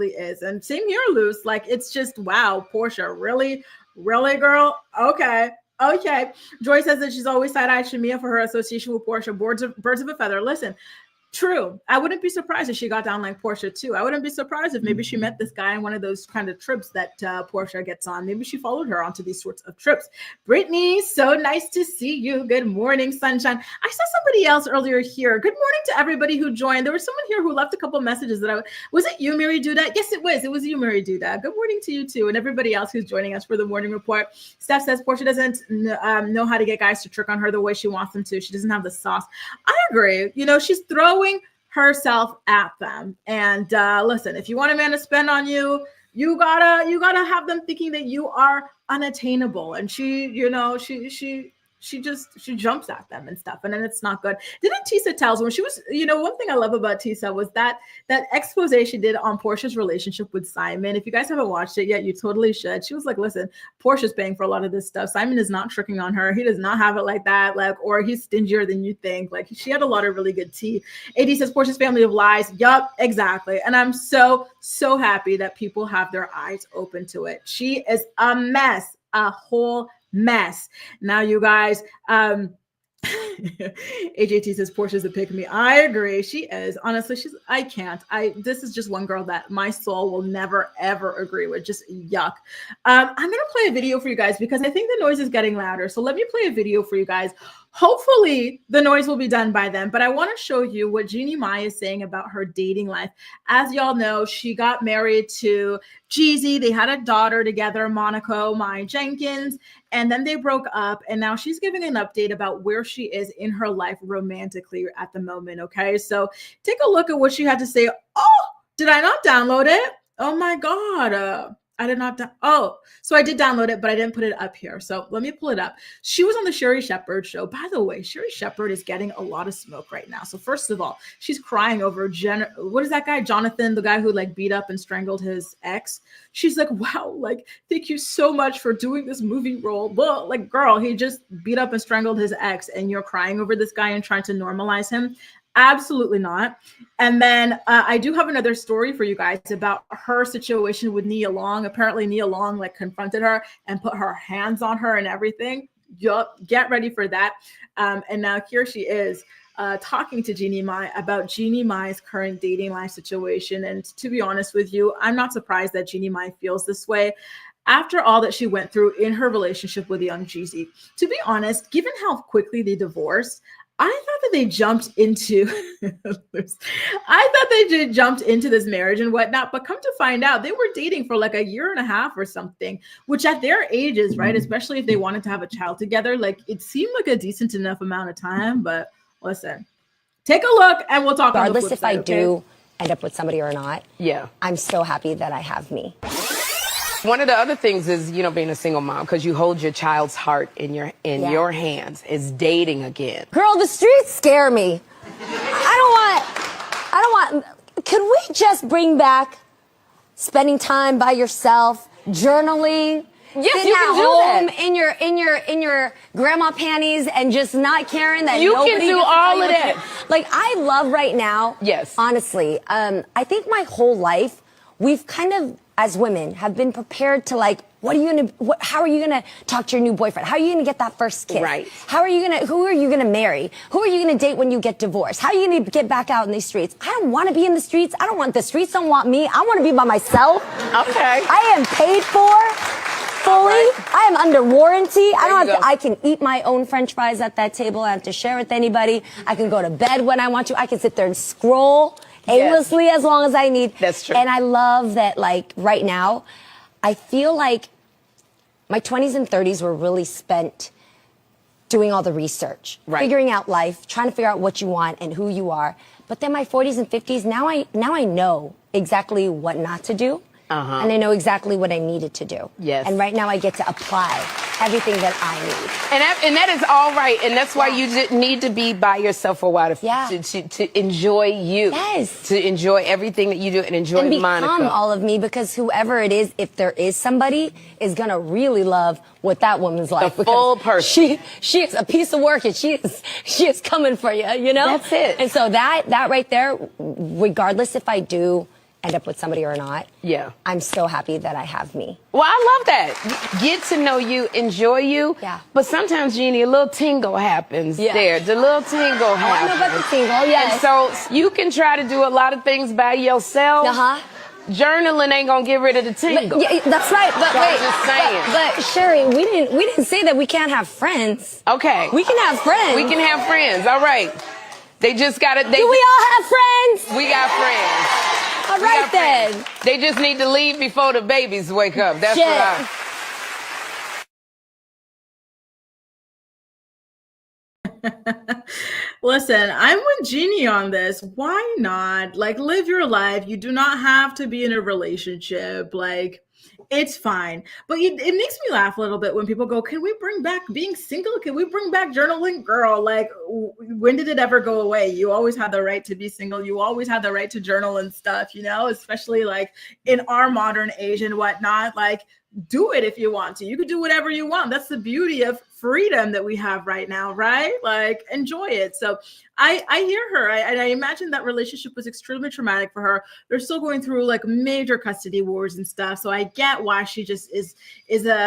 is. And same here, Luce. It's just, wow, Porsha, really, girl? Okay. Joy says that she's always side-eyed Shamea for her association with Porsha. Birds of a feather. Listen, True. I wouldn't be surprised if she got down like Porsha too. I wouldn't be surprised if maybe she met this guy on one of those kind of trips that Porsha gets on. Maybe she followed her onto these sorts of trips. Brittany, so nice to see you. Good morning, sunshine. I saw somebody else earlier here. Good morning to everybody who joined. There was someone here who left a couple messages that was it you, Mary Duda? Yes, it was. It was you, Mary Duda. Good morning to you too, and everybody else who's joining us for the morning report. Steph says Porsha doesn't know how to get guys to trick on her the way she wants them to. She doesn't have the sauce. I agree. You know, she's throwing herself at them. And listen, if you want a man to spend on you, you gotta have them thinking that you are unattainable. And she jumps at them and stuff, and then it's not good. Didn't Tisa tells when she was, one thing I love about Tisa was that expose she did on Porsha's relationship with Simon. If you guys haven't watched it yet, you totally should. She was like, listen, Porsha's paying for a lot of this stuff. Simon is not tricking on her. He does not have it like that, or he's stingier than you think. Like, she had a lot of really good tea. AD says Porsha's family of lies. Yup, exactly. And I'm so happy that people have their eyes open to it. She is a mess, a whole mess. Now, you guys, AJT says Porsha's a pick me. I agree. She is. Honestly, this is just one girl that my soul will never, ever agree with. Just yuck. I'm going to play a video for you guys because I think the noise is getting louder. So let me play a video for you guys. Hopefully the noise will be done by then, but I want to show you what Jeannie Mai is saying about her dating life. As y'all know, she got married to Jeezy. They had a daughter together, Monaco Mai Jenkins, and then they broke up. And now she's giving an update about where she is in her life romantically at the moment. Okay, so take a look at what she had to say. Oh, did I not download it? Oh my God. I did not. So I did download it, but I didn't put it up here. So let me pull it up. She was on the Sherri Shepherd show. By the way, Sherri Shepherd is getting a lot of smoke right now. So first of all, she's crying over what is that guy, Jonathan, the guy who like beat up and strangled his ex. She's like, wow, like, thank you so much for doing this movie role. Well, like, girl, he just beat up and strangled his ex, and you're crying over this guy and trying to normalize him. Absolutely not. And then I do have another story for you guys about her situation with Nia Long. Apparently Nia Long like confronted her and put her hands on her and everything. Yup, get ready for that. And now here she is talking to Jeannie Mai about Jeannie Mai's current dating life situation. And to be honest with you, I'm not surprised that Jeannie Mai feels this way after all that she went through in her relationship with young Jeezy. To be honest, given how quickly they divorced, I thought that they jumped into this marriage and whatnot, but come to find out they were dating for like a year and a half or something, which at their ages, right, especially if they wanted to have a child together, like it seemed like a decent enough amount of time. But listen, take a look and we'll talk. Regardless if I do end up with somebody or not, I'm so happy that I have me. One of the other things is, being a single mom, because you hold your child's heart in your hands, is dating again. Girl, the streets scare me. I don't want, could we just bring back spending time by yourself, journaling? Yes, sitting you at can do home that. in your grandma panties and just not caring that you nobody can do gets to all tell of you that. what to do. Like, I love right now. Yes. Honestly, I think my whole life we've kind of, as women, have been prepared to like, how are you gonna talk to your new boyfriend? How are you gonna get that first kiss? Right. Who are you gonna marry? Who are you gonna date when you get divorced? How are you gonna get back out in these streets? I don't wanna be in the streets. I don't want the streets don't want me. I wanna be by myself. Okay. I am paid for fully. Right. I am under warranty. I can eat my own French fries at that table. I don't have to share with anybody. I can go to bed when I want to. I can sit there and scroll aimlessly as long as I need. That's true. And I love that, like, right now, I feel like my 20s and 30s were really spent doing all the research, figuring out life, trying to figure out what you want and who you are. But then my 40s and 50s, now I know exactly what not to do. And I know exactly what I needed to do. Yes. And right now I get to apply everything that I need. And that is all right. And that's why you need to be by yourself for a while to enjoy you. Yes. To enjoy everything that you do and enjoy and Monica. become all of me, because whoever it is, if there is somebody, is going to really love what that woman's like. The full person. She is a piece of work, and she is coming for you, you know? That's it. And so that right there, regardless if I do end up with somebody or not. Yeah. I'm so happy that I have me. Well, I love that. Get to know you, enjoy you. Yeah. But sometimes, Jeannie, a little tingle happens there. The little tingle happens. I know about the tingle, yes. And so you can try to do a lot of things by yourself. Journaling ain't gonna get rid of the tingle. Yeah, that's right. But so wait, I'm just saying. But Sherri, we didn't say that we can't have friends. Okay. We can have friends. We can have friends. All right. They just gotta. Do we all have friends? We got friends. All right then. They just need to leave before the babies wake up. That's what I. Listen, I'm with Jeannie on this. Why not? Like, live your life. You do not have to be in a relationship. Like, it's fine. But it makes me laugh a little bit when people go, can we bring back being single? Can we bring back journaling? Girl, like, when did it ever go away? You always had the right to be single. You always had the right to journal and stuff, you know, especially like in our modern age and whatnot. Like, do it if you want to. You could do whatever you want. That's the beauty of freedom that we have right now, right? Like, enjoy it. So I hear her. I imagine that relationship was extremely traumatic for her. They're still going through like major custody wars and stuff. So I get why she just is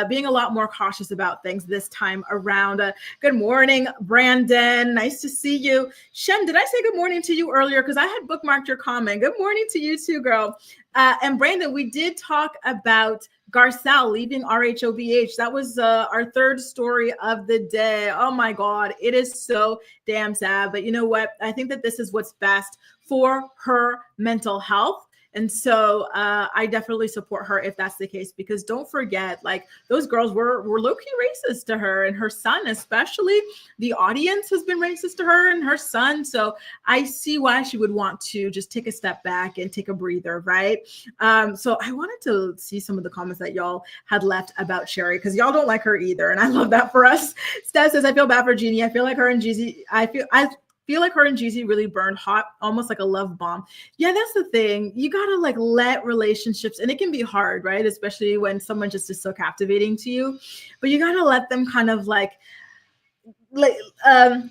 being a lot more cautious about things this time around. Good morning, Brandon. Nice to see you. Shem, did I say good morning to you earlier? Because I had bookmarked your comment. Good morning to you too, girl. And Brandon, we did talk about Garcelle leaving RHOBH. That was our third story of the day. Oh my God, it is so damn sad. But you know what? I think that this is what's best for her mental health. And so I definitely support her if that's the case, because don't forget, like, those girls were low-key racist to her and her son, especially. The audience has been racist to her and her son. So I see why she would want to just take a step back and take a breather, right? So I wanted to see some of the comments that y'all had left about Sherri, because y'all don't like her either. And I love that for us. Steph says, I feel bad for Jeannie. I feel like her and Jeezy, I feel like her and Jeezy really burned hot, almost like a love bomb. Yeah, that's the thing. You gotta like let relationships, and it can be hard, right? Especially when someone just is so captivating to you. But you gotta let them kind of like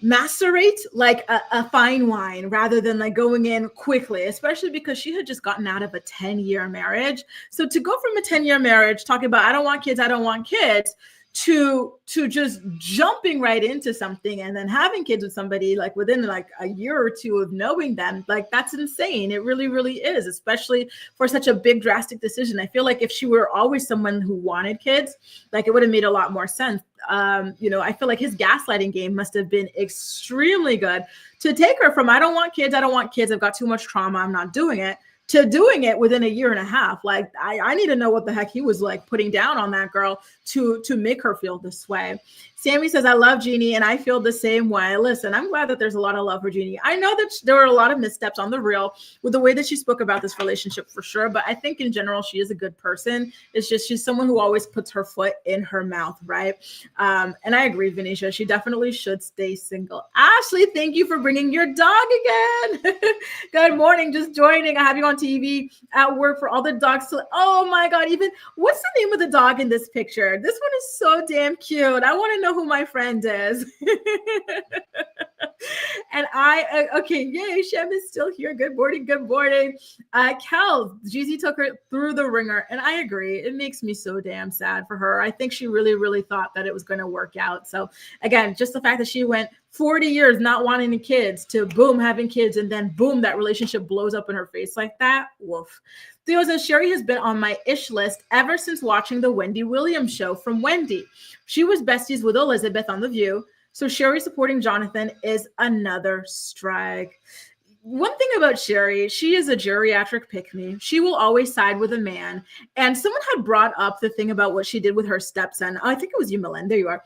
macerate like a fine wine rather than like going in quickly, especially because she had just gotten out of a 10-year marriage. So to go from a 10-year marriage talking about I don't want kids to just jumping right into something and then having kids with somebody like within like a year or two of knowing them, like that's insane. It really, really is, especially for such a big drastic decision. I feel like if she were always someone who wanted kids, like it would have made a lot more sense. You know, I feel like his gaslighting game must have been extremely good to take her from I don't want kids, I've got too much trauma, I'm not doing it, to doing it within a year and a half. Like, I need to know what the heck he was like putting down on that girl to make her feel this way. Sammy says, I love Jeannie and I feel the same way. Listen, I'm glad that there's a lot of love for Jeannie. I know that there were a lot of missteps on the reel with the way that she spoke about this relationship for sure. But I think in general, she is a good person. It's just, she's someone who always puts her foot in her mouth, right? And I agree, Venetia, she definitely should stay single. Ashley, thank you for bringing your dog again. Good morning, just joining. I have you on TV at work for all the dogs. Oh my God, even what's the name of the dog in this picture? This one is so damn cute. I want to know who my friend is. And okay, yay, Shem is still here. Good morning, good morning. Kel, Jeezy took her through the ringer, and I agree. It makes me so damn sad for her. I think she really, really thought that it was going to work out. So again, just the fact that she went 40 years not wanting any kids to boom, having kids, and then boom, that relationship blows up in her face like that. Woof. Theo says, Sherri has been on my ish list ever since watching the Wendy Williams show from Wendy. She was besties with Elizabeth on The View, so Sherri supporting Jonathan is another strike. One thing about Sherri, she is a geriatric pick-me. She will always side with a man. And someone had brought up the thing about what she did with her stepson. I think it was you, Melan. There you are.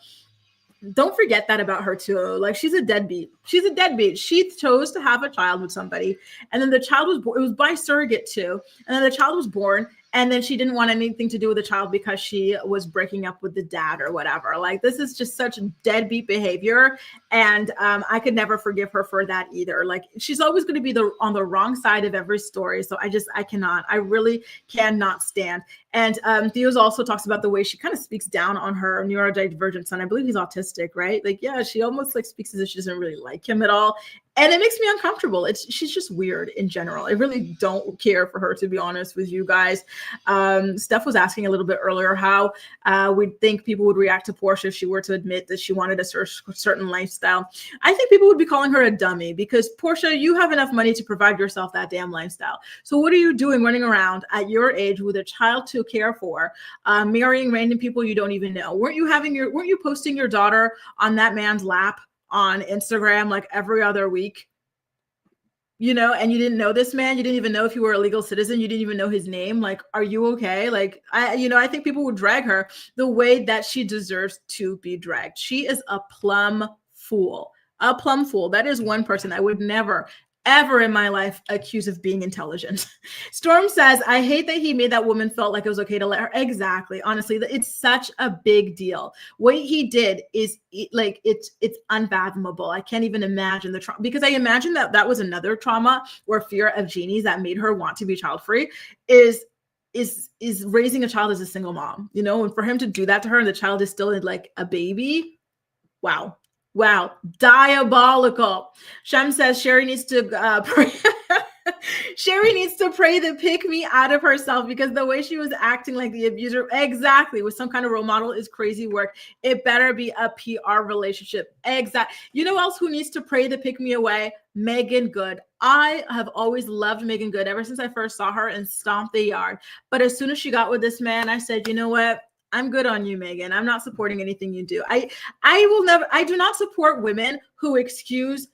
Don't forget that about her too. Like, she's a deadbeat. She's a deadbeat. She chose to have a child with somebody, and then the child was born. It was by surrogate too. And then the child was born, and then she didn't want anything to do with the child because she was breaking up with the dad or whatever. Like, this is just such deadbeat behavior, and I could never forgive her for that either. Like, she's always going to be on the wrong side of every story. So I really cannot stand. And Theo's also talks about the way she kind of speaks down on her neurodivergent son. I believe he's autistic, right? Like, yeah, she almost like speaks as if she doesn't really like him at all. And it makes me uncomfortable. She's just weird in general. I really don't care for her, to be honest with you guys. Steph was asking a little bit earlier how we'd think people would react to Porsha if she were to admit that she wanted a certain lifestyle. I think people would be calling her a dummy because, Porsha, you have enough money to provide yourself that damn lifestyle. So what are you doing running around at your age with a child to care for, marrying random people you don't even know? Weren't you posting your daughter on that man's lap on Instagram like every other week? You know, and you didn't know this man. You didn't even know if he were a legal citizen. You didn't even know his name. Like, are you okay? Like, I think people would drag her the way that she deserves to be dragged. She is a plum fool. A plum fool. That is one person I would never, ever in my life accuse of being intelligent. Storm says, I hate that he made that woman felt like it was okay to let her. Exactly. Honestly, it's such a big deal. What he did is like, it's unfathomable. I can't even imagine the trauma, because I imagine that was another trauma or fear of Jeannie's that made her want to be child free is raising a child as a single mom, you know, and for him to do that to her and the child is still like a baby. Wow. Wow, diabolical. Shem says Sherri needs to pray. Sherri needs to pray the pick me out of herself because the way she was acting like the abuser, exactly, with some kind of role model is crazy work. It better be a PR relationship. Exactly. You know else who needs to pray the pick me away? Megan Good. I have always loved Megan Good ever since I first saw her and Stomp the Yard. But as soon as she got with this man, I said, you know what? I'm good on you, Megan. I'm not supporting anything you do. I do not support women who excuse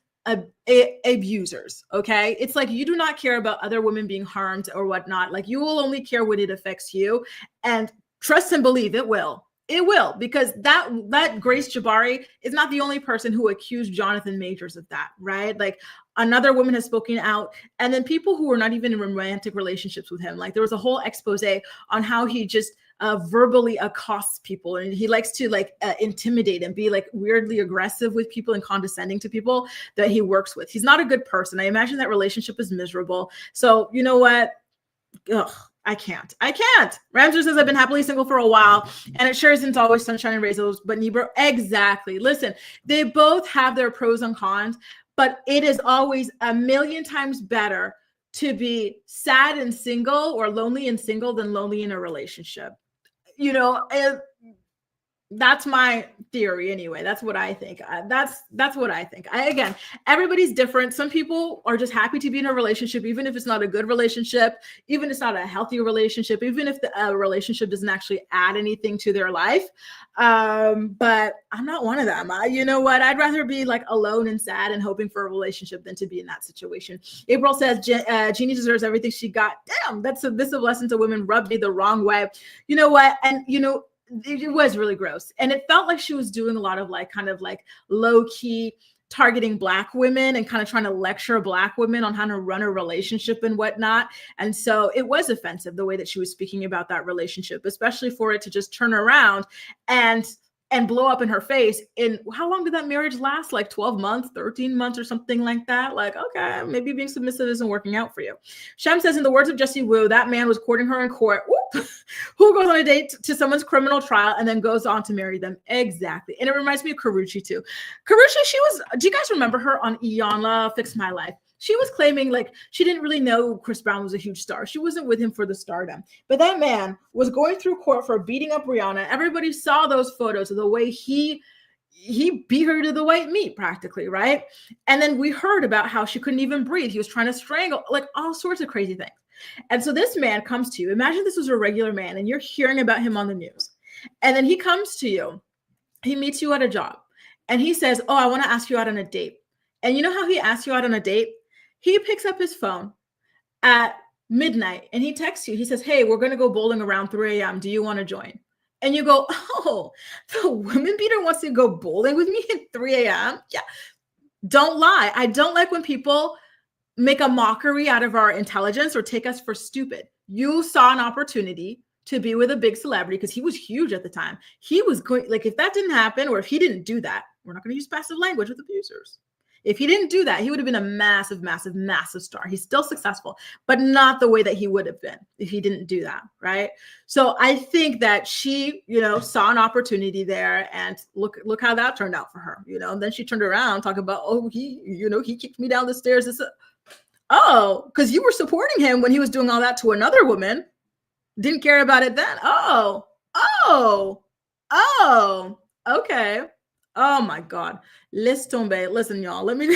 abusers. Okay. It's like, you do not care about other women being harmed or whatnot. Like, you will only care when it affects you, and trust and believe it will. It will, because that Grace Jabari is not the only person who accused Jonathan Majors of that, right? Like, another woman has spoken out, and then people who were not even in romantic relationships with him. Like, there was a whole expose on how he just verbally accosts people, and he likes to intimidate and be like weirdly aggressive with people and condescending to people that he works with. He's not a good person. I imagine that relationship is miserable. So you know what? Ugh. I can't. Ramser says, I've been happily single for a while, and it sure isn't always sunshine and rainbows, but Nebro, exactly. Listen, they both have their pros and cons, but it is always a million times better to be sad and single or lonely and single than lonely in a relationship. You know, that's my theory anyway. That's what I think. That's what I think. Again, everybody's different. Some people are just happy to be in a relationship, even if it's not a good relationship, even if it's not a healthy relationship, even if the relationship doesn't actually add anything to their life. But I'm not one of them. You know what? I'd rather be like alone and sad and hoping for a relationship than to be in that situation. April says, Jeannie deserves everything she got. Damn, that's a submissive lesson to women rubbed me the wrong way. You know what? And you know, it was really gross. And it felt like she was doing a lot of kind of low key targeting Black women and kind of trying to lecture Black women on how to run a relationship and whatnot. And so it was offensive the way that she was speaking about that relationship, especially for it to just turn around and blow up in her face. In how long did that marriage last? Like 12 months, 13 months or something like that. Like, okay, maybe being submissive isn't working out for you. Shem says, in the words of Jessie Wu, that man was courting her in court. Whoop. Who goes on a date to someone's criminal trial and then goes on to marry them? Exactly. And it reminds me of Karrueche too. Karrueche, do you guys remember her on Iyanla Fix My Life? She was claiming she didn't really know Chris Brown was a huge star. She wasn't with him for the stardom. But that man was going through court for beating up Rihanna. Everybody saw those photos of the way he beat her to the white meat practically, right? And then we heard about how she couldn't even breathe. He was trying to strangle, all sorts of crazy things. And so this man comes to you. Imagine this was a regular man and you're hearing about him on the news. And then he comes to you. He meets you at a job. And he says, oh, I want to ask you out on a date. And you know how he asks you out on a date? He picks up his phone at midnight and he texts you. He says, hey, we're going to go bowling around 3 a.m. Do you want to join? And you go, oh, the woman beater wants to go bowling with me at 3 a.m.? Yeah. Don't lie. I don't like when people make a mockery out of our intelligence or take us for stupid. You saw an opportunity to be with a big celebrity because he was huge at the time. He was going, if that didn't happen or if he didn't do that, we're not going to use passive language with abusers. If he didn't do that, he would have been a massive, massive, massive star. He's still successful, but not the way that he would have been if he didn't do that, right? So I think that she, saw an opportunity there, and look how that turned out for her, and then she turned around talking about, oh, he kicked me down the stairs. Oh, because you were supporting him when he was doing all that to another woman. Didn't care about it then. Oh, okay. Oh my God. Laisse tomber. Listen, y'all, let me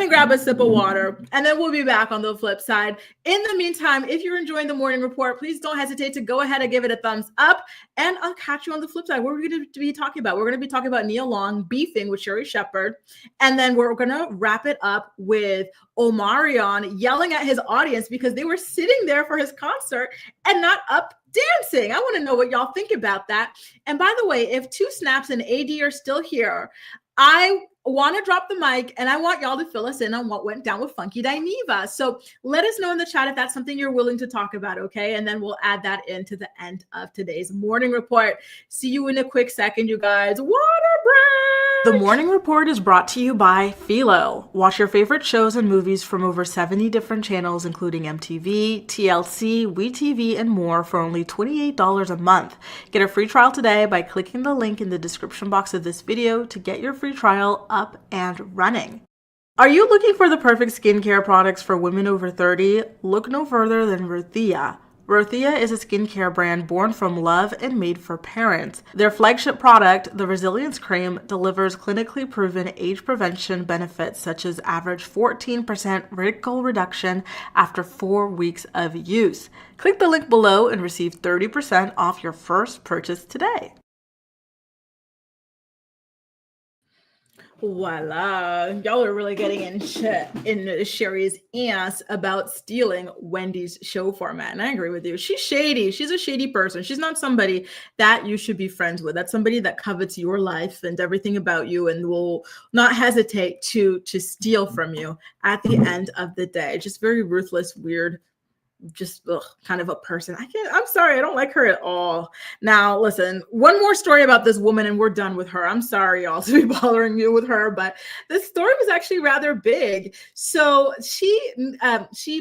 grab a sip of water, and then we'll be back on the flip side. In the meantime, if you're enjoying the morning report, please don't hesitate to go ahead and give it a thumbs up, and I'll catch you on the flip side. What are we going to be talking about? We're going to be talking about Nia Long beefing with Sherri Shepherd, and then we're going to wrap it up with Omarion yelling at his audience because they were sitting there for his concert and not up dancing. I want to know what y'all think about that. And by the way, if Two Snaps and AD are still here, I want to drop the mic and I want y'all to fill us in on what went down with Funky Dineva. So let us know in the chat if that's something you're willing to talk about, okay? And then we'll add that into the end of today's morning report. See you in a quick second, you guys. Water break! The morning report is brought to you by Philo. Watch your favorite shows and movies from over 70 different channels, including MTV, TLC, WeTV, and more for only $28 a month. Get a free trial today by clicking the link in the description box of this video to get your free trial up and running. Are you looking for the perfect skincare products for women over 30? Look no further than RHOA. RHOA is a skincare brand born from love and made for parents. Their flagship product, the Resilience Cream, delivers clinically proven age prevention benefits such as average 14% wrinkle reduction after 4 weeks of use. Click the link below and receive 30% off your first purchase today. Voila. Y'all are really getting in Sherri's ass about stealing Wendy's show format. And I agree with you. She's shady. She's a shady person. She's not somebody that you should be friends with. That's somebody that covets your life and everything about you and will not hesitate to steal from you at the end of the day. Just very ruthless, weird, just kind of a person. I'm sorry, I don't like her at all. Now, listen, one more story about this woman and we're done with her. I'm sorry, y'all, to be bothering you with her, but this story was actually rather big. So she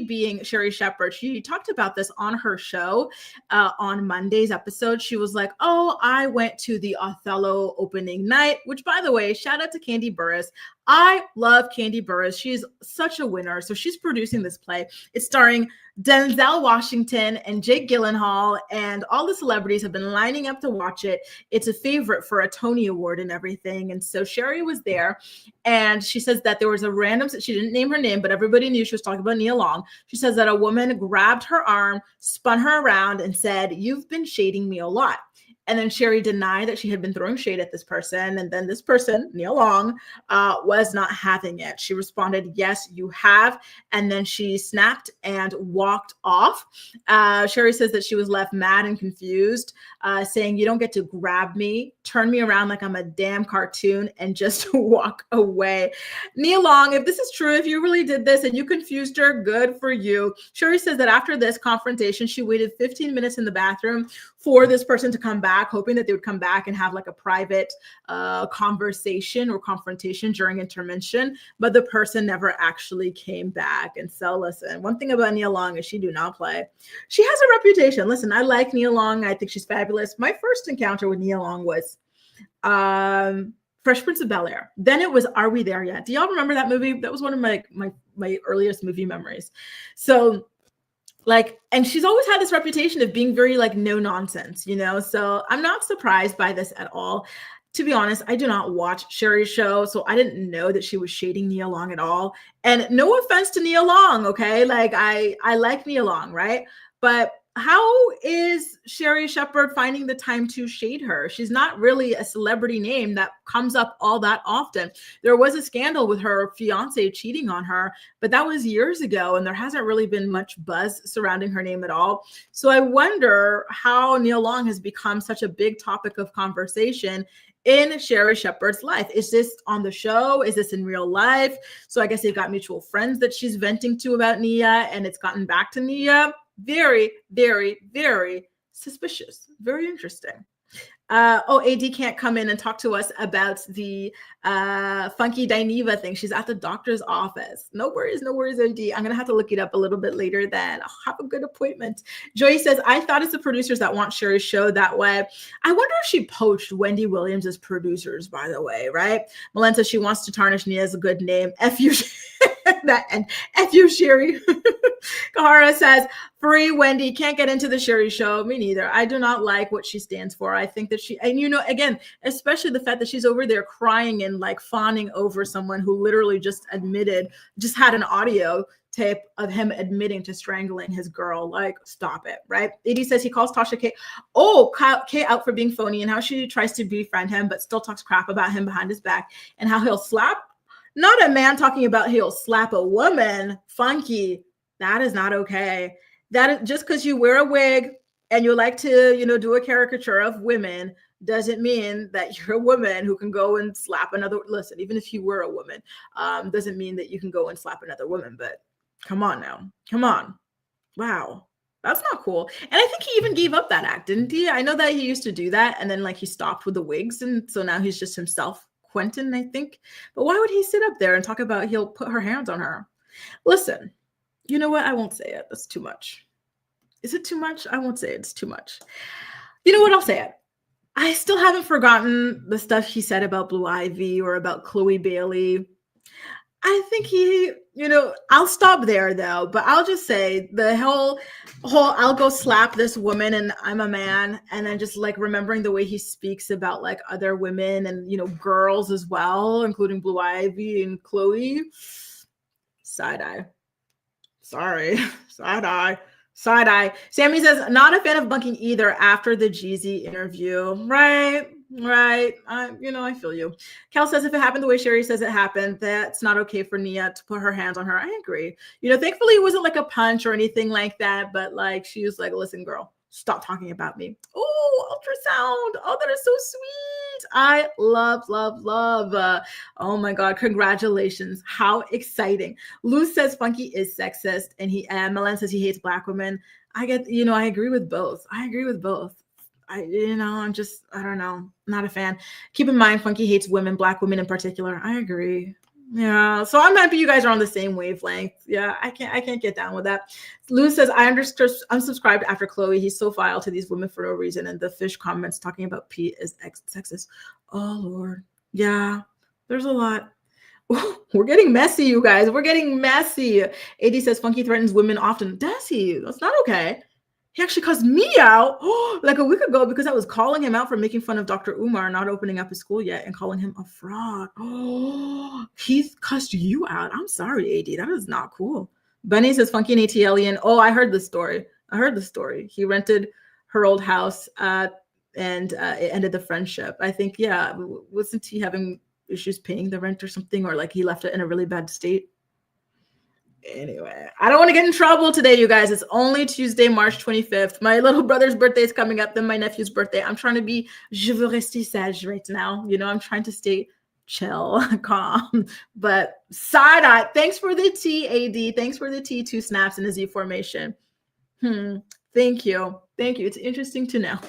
being Sherri Shepherd, she talked about this on her show on Monday's episode. She was like, oh, I went to the Othello opening night, which, by the way, shout out to Kandi Burruss. I love Kandi Burruss. She's such a winner. So she's producing this play. It's starring Denzel Washington and Jake Gyllenhaal, and all the celebrities have been lining up to watch it. It's a favorite for a Tony Award and everything. And so Sherri was there, and she says that there was a random, she didn't name her name, but everybody knew she was talking about Nia Long. She says that a woman grabbed her arm, spun her around, and said, "You've been shading me a lot." And then Sherri denied that she had been throwing shade at this person. And then this person, Nia Long, was not having it. She responded, "Yes, you have." And then she snapped and walked off. Sherri says that she was left mad and confused, saying, "You don't get to grab me, turn me around like I'm a damn cartoon, and just walk away." Nia Long, if this is true, if you really did this and you confused her, good for you. Sherri says that after this confrontation, she waited 15 minutes in the bathroom for this person to come back, hoping that they would come back and have like a private conversation or confrontation during intervention, but the person never actually came back. And so listen, one thing about Nia Long is she do not play. She has a reputation. Listen, I like Nia Long. I think she's fabulous. My first encounter with Nia Long was Fresh Prince of Bel-Air. Then it was Are We There Yet? Do y'all remember that movie? That was one of my earliest movie memories. So and she's always had this reputation of being very no nonsense, so I'm not surprised by this at all. To be honest, I do not watch Sherri's show, so I didn't know that she was shading Nia Long at all. And no offense to Nia Long, okay? I like Nia Long, right? But how is Sherri Shepherd finding the time to shade her? She's not really a celebrity name that comes up all that often. There was a scandal with her fiance cheating on her, but that was years ago, and there hasn't really been much buzz surrounding her name at all. So I wonder how Nia Long has become such a big topic of conversation in Sherri Shepherd's life. Is this on the show? Is this in real life? So I guess they've got mutual friends that she's venting to about Nia, and it's gotten back to Nia. Very, very, very suspicious. Very interesting. AD can't come in and talk to us about the funky Dineva thing. She's at the doctor's office. No worries, AD. I'm going to have to look it up a little bit later then. I'll have a good appointment. Joy says, I thought it's the producers that want Sherri's show that way. I wonder if she poached Wendy Williams as producers, by the way, right? Melan says she wants to tarnish Nia's good name. F you, F you, Sherri. Kahara says, free Wendy, can't get into the Sherri show. Me neither. I do not like what she stands for. I think that and again, especially the fact that she's over there crying and like fawning over someone who literally just had an audio tape of him admitting to strangling his girl. Like, stop it, right? AD says he calls Tasha K out for being phony and how she tries to befriend him, but still talks crap about him behind his back and how he'll slap. Not a man talking about he'll slap a woman. Funky. That is not okay. That is just because you wear a wig and you like to, do a caricature of women doesn't mean that you're a woman who can go and slap another. Listen, even if you were a woman, doesn't mean that you can go and slap another woman. But come on now. Come on. Wow. That's not cool. And I think he even gave up that act, didn't he? I know that he used to do that. And then he stopped with the wigs. And so now he's just himself, Quentin, I think. But why would he sit up there and talk about he'll put her hands on her? Listen. You know what? I won't say it. That's too much. Is it too much? I won't say it. It's too much. You know what? I'll say it. I still haven't forgotten the stuff he said about Blue Ivy or about Chloe Bailey. I think I'll stop there though, but I'll just say the whole I'll go slap this woman and I'm a man, and then just remembering the way he speaks about other women and girls as well, including Blue Ivy and Chloe. Side eye. Sorry, side eye. Sammy says, not a fan of bunking either after the Jeezy interview. Right. I feel you. Kel says, if it happened the way Sherri says it happened, that's not okay for Nia to put her hands on her. I agree. Thankfully it wasn't a punch or anything like that, but she was listen, girl, stop talking about me. Oh, ultrasound. Oh, that is so sweet. I love. Oh my God. Congratulations. How exciting. Lou says Funky is sexist, and Melan says he hates Black women. I agree with both. I don't know. Not a fan. Keep in mind, Funky hates women, Black women in particular. I agree. Yeah, so I'm happy you guys are on the same wavelength. Yeah, I can't get down with that. Lou says, I unsubscribed after Chloe. He's so vile to these women for no reason. And the fish comments talking about Pete is sexist. Oh, Lord. Yeah, there's a lot. We're getting messy, you guys. We're getting messy. AD says, Funky threatens women often. Does he? That's not okay. He actually cussed me out a week ago because I was calling him out for making fun of Dr. Umar not opening up his school yet and calling him a fraud. Oh, he cussed you out. I'm sorry, AD. That is not cool. Bunny says Funky and ATLian. Oh, I heard the story. He rented her old house and it ended the friendship. I think, yeah, wasn't he having issues paying the rent or something, or he left it in a really bad state? Anyway, I don't want to get in trouble today, you guys. It's only Tuesday, March 25th. My little brother's birthday is coming up, then my nephew's birthday. I'm trying to be je veux rester sage right now. I'm trying to stay chill, calm. But side eye, thanks for the tea, AD. Thanks for the tea, 2 snaps in a Z formation. Thank you. It's interesting to know.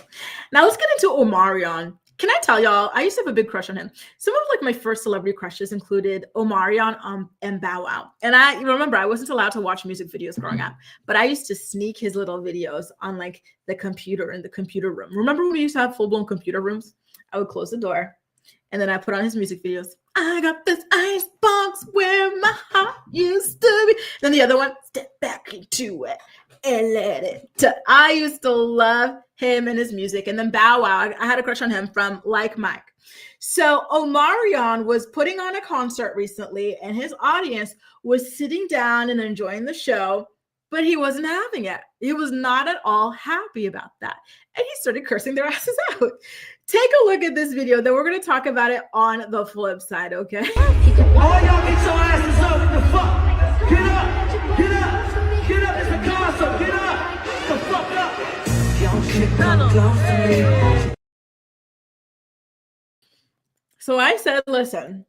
Now let's get into Omarion. Can I tell y'all, I used to have a big crush on him. Some of my first celebrity crushes included Omarion and Bow Wow. And I remember I wasn't allowed to watch music videos growing up, but I used to sneak his little videos on the computer in the computer room. Remember when we used to have full-blown computer rooms? I would close the door and then I put on his music videos. I got this ice box where my heart used to be. Then the other one, step back into it and let it. I used to love him and his music. And then Bow Wow, I had a crush on him from Like Mike. So Omarion was putting on a concert recently and his audience was sitting down and enjoying the show, but he wasn't having it. He was not at all happy about that. And he started cursing their asses out. Take a look at this video, then we're going to talk about it on the flip side, okay? All y'all get your asses up in the fuck. Get up, get up, get up. It's a concert. Get up, the fuck up. So I said, listen,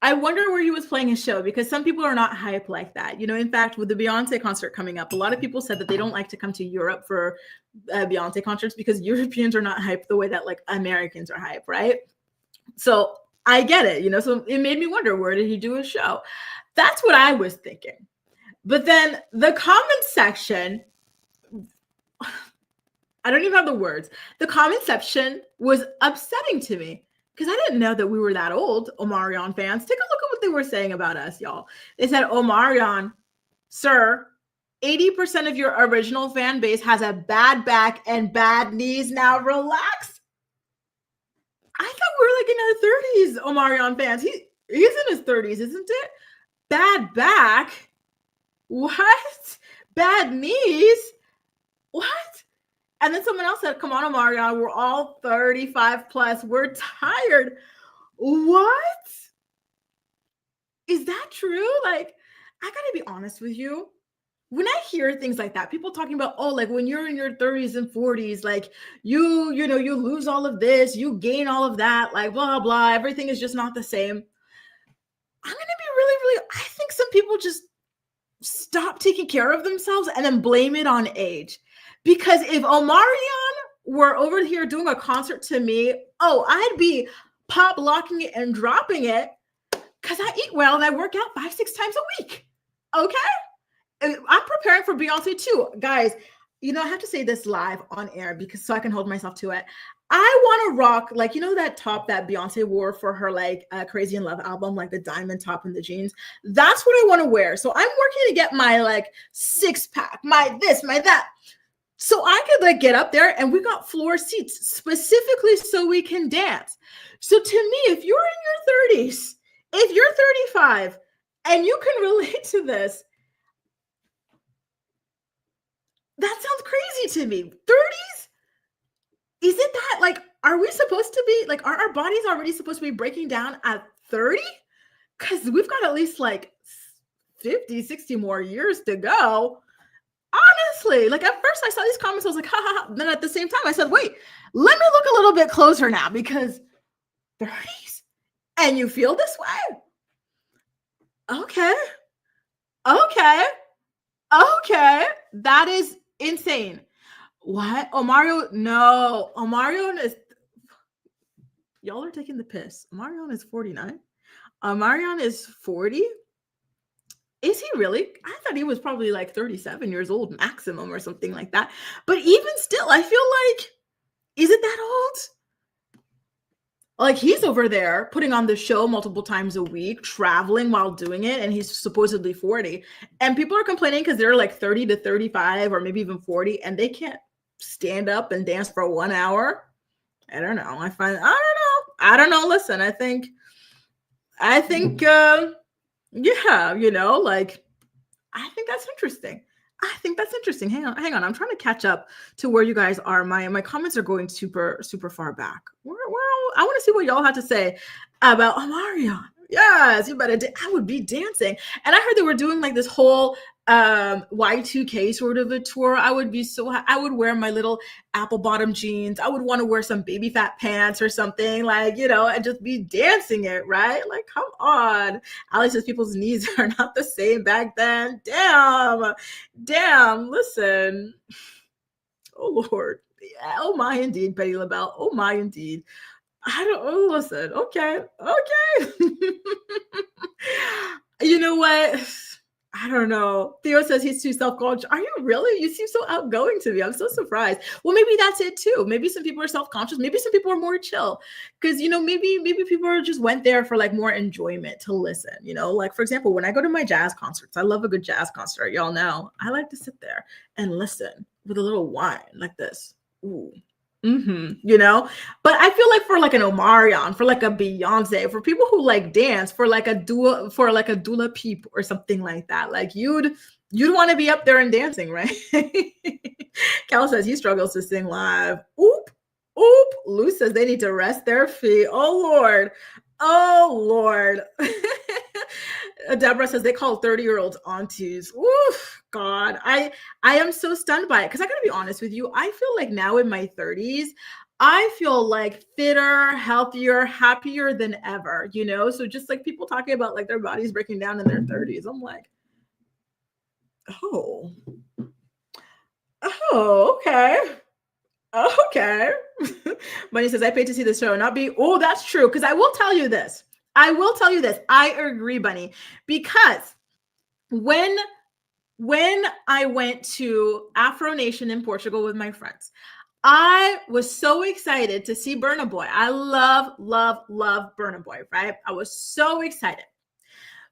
I wonder where he was playing his show, because some people are not hype like that. In fact, with the Beyonce concert coming up, a lot of people said that they don't like to come to Europe for Beyonce concerts because Europeans are not hype the way that like Americans are hype, right? So I get it, so it made me wonder, where did he do his show? That's what I was thinking. But then the comment section, I don't even have the words. The comment section was upsetting to me, because I didn't know that we were that old, Omarion fans. Take a look at what they were saying about us, y'all. They said, Omarion, sir, 80% of your original fan base has a bad back and bad knees. Now relax. I thought we were like in our 30s, Omarion fans. He's in his 30s, isn't it? Bad back? What? Bad knees? What? And then someone else said, come on, Omarion, we're all 35 plus. We're tired. What? Is that true? Like, I gotta be honest with you. When I hear things like that, people talking about, oh, like when you're in your 30s and 40s, like you lose all of this, you gain all of that, like blah, blah, everything is just not the same. I'm gonna be really, I think some people just stop taking care of themselves and then blame it on age. Because if Omarion were over here doing a concert to me, I'd be pop locking it and dropping it, because I eat well and I work out 5-6 times a week. Okay? I'm preparing for Beyonce too. Guys, I have to say this live on air because so I can hold myself to it. I want to rock, like, that top that Beyonce wore for her, like, Crazy in Love album, like the diamond top and the jeans. That's what I want to wear. So I'm working to get my, like, 6-pack, my this, my that. So I could, like, get up there, and we got floor seats specifically so we can dance. So to me, if you're in your 30s, if you're 35, and you can relate to this, that sounds crazy to me. 30s? Is it that, like, are we supposed to be, like, are our bodies already supposed to be breaking down at 30? Because we've got at least, like, 50, 60 more years to go. Honestly, like, at first I saw these comments, I was like, ha, ha, ha. Then at the same time, I said, wait, let me look a little bit closer now, because 30s? And you feel this way? Okay. That is insane. What? Omarion? No. Omarion is... Y'all are taking the piss. Omarion is 49. Omarion is 40. Is he really? I thought he was probably like 37 years old maximum or something like that. But even still, I feel like, is it that old? Like, he's over there putting on the show multiple times a week, traveling while doing it, and he's supposedly 40. And people are complaining because they're like 30 to 35 or maybe even 40, and they can't stand up and dance for 1 hour. I don't know. I don't know. Listen, I think, yeah, like, I think that's interesting. Hang on. I'm trying to catch up to where you guys are. My comments are going super, super far back. I want to see what y'all have to say about Omarion. Yes, you better. I would be dancing. And I heard they were doing like this whole Y2K sort of a tour. I would be I would wear my little apple bottom jeans. I would want to wear some baby fat pants or something, like, and just be dancing it, right? Like, come on. Allie says people's knees are not the same back then. Damn, listen. Oh, Lord. Yeah, oh, my, indeed, Betty LaBelle. Oh, my, indeed. Listen. Okay. You know what? I don't know. Theo says he's too self-conscious. Are you really? You seem so outgoing to me. I'm so surprised. Well, maybe that's it too. Maybe some people are self-conscious. Maybe some people are more chill. Because, maybe people just went there for like more enjoyment to listen. Like, for example, when I go to my jazz concerts, I love a good jazz concert. Y'all know. I like to sit there and listen with a little wine like this. Ooh. But I feel like for like an Omarion, for like a Beyonce, for people who like dance, for like a Dula Peep or something like that, like you'd want to be up there and dancing, right? Cal says he struggles to sing live. Oop. Lou says they need to rest their feet. Oh Lord. Deborah says they call 30-year-olds aunties. Oof, God. I am so stunned by it, because I gotta be honest with you. I feel like now in my 30s, I feel like fitter, healthier, happier than ever, you know? So just like people talking about like their bodies breaking down in their 30s, I'm like, oh, okay. Okay. Bunny says, I paid to see the show, not be, oh, that's true. Because I will tell you this. I agree, Bunny, because when I went to Afro Nation in Portugal with my friends, I was so excited to see Burna Boy. I love Burna Boy, right? I was so excited.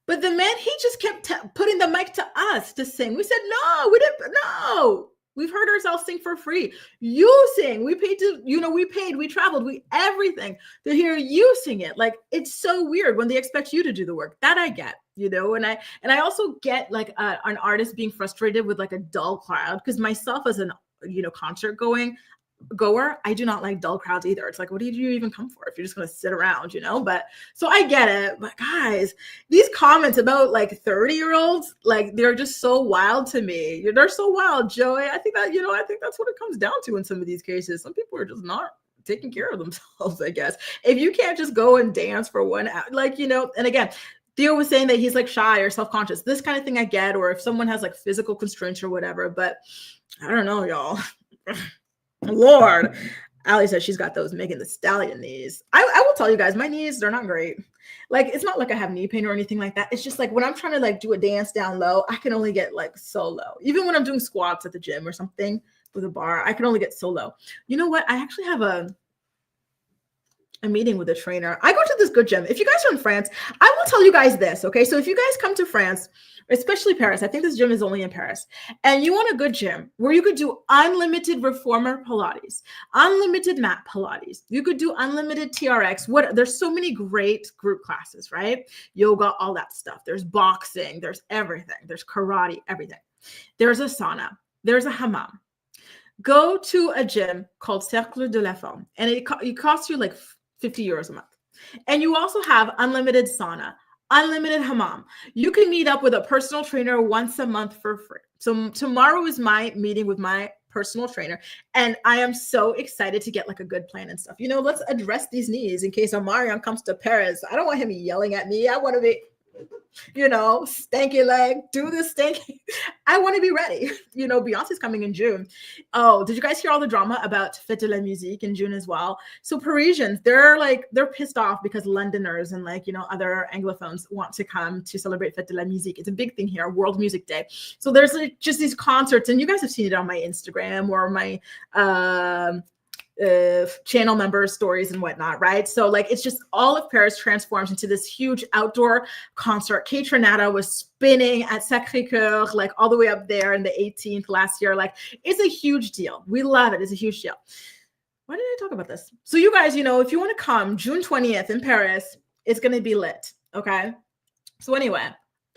But the man, he just kept putting the mic to us to sing. We said, no, we didn't, no. We've heard ourselves sing for free. You sing. We paid to, we traveled, everything to hear you sing it. Like, it's so weird when they expect you to do the work. That I get, and I also get like an artist being frustrated with like a dull crowd, because myself as an, concert goer, I do not like dull crowds either. It's like, what do you even come for if you're just going to sit around, but so I get it. But guys, these comments about like 30-year-olds, like they're just so wild to me. They're so wild, Joey. I think that, I think that's what it comes down to in some of these cases. Some people are just not taking care of themselves, I guess. If you can't just go and dance for 1 hour, like, and again, Theo was saying that he's like shy or self-conscious, this kind of thing I get, or if someone has like physical constraints or whatever, but I don't know, y'all. Lord. Allie says she's got those Megan Thee Stallion knees. I will tell you guys, my knees, they're not great. Like, it's not like I have knee pain or anything like that. It's just like when I'm trying to like do a dance down low, I can only get like so low. Even when I'm doing squats at the gym or something with a bar, I can only get so low. You know what? I actually have a meeting with a trainer. I go to this good gym. If you guys are in France, I will tell you guys this, okay? So if you guys come to France, especially Paris, I think this gym is only in Paris, and you want a good gym where you could do unlimited reformer Pilates, unlimited mat Pilates, you could do unlimited TRX. There's so many great group classes, right? Yoga, all that stuff. There's boxing, there's everything. There's karate, everything. There's a sauna, there's a hammam. Go to a gym called Cercle de la Femme, and it costs you like 50 euros a month. And you also have unlimited sauna, unlimited hammam. You can meet up with a personal trainer once a month for free. So tomorrow is my meeting with my personal trainer, and I am so excited to get like a good plan and stuff. Let's address these needs in case Omarion comes to Paris. I don't want him yelling at me. I want to be, stanky leg, do this stanky. I want to be ready. Beyonce's coming in June. Oh, did you guys hear all the drama about Fête de la Musique in June as well? So Parisians, they're pissed off because Londoners and other Anglophones want to come to celebrate Fête de la Musique. It's a big thing here, World Music Day. So there's just these concerts, and you guys have seen it on my Instagram or my channel members stories and whatnot, right? So it's just all of Paris transforms into this huge outdoor concert. Kate Renata was spinning at Sacré-Cœur, all the way up there in the 18th last year. It's a huge deal. We love it. It's a huge deal. Why did I talk about this? So you guys, if you want to come June 20th in Paris, it's going to be lit. Okay. So anyway,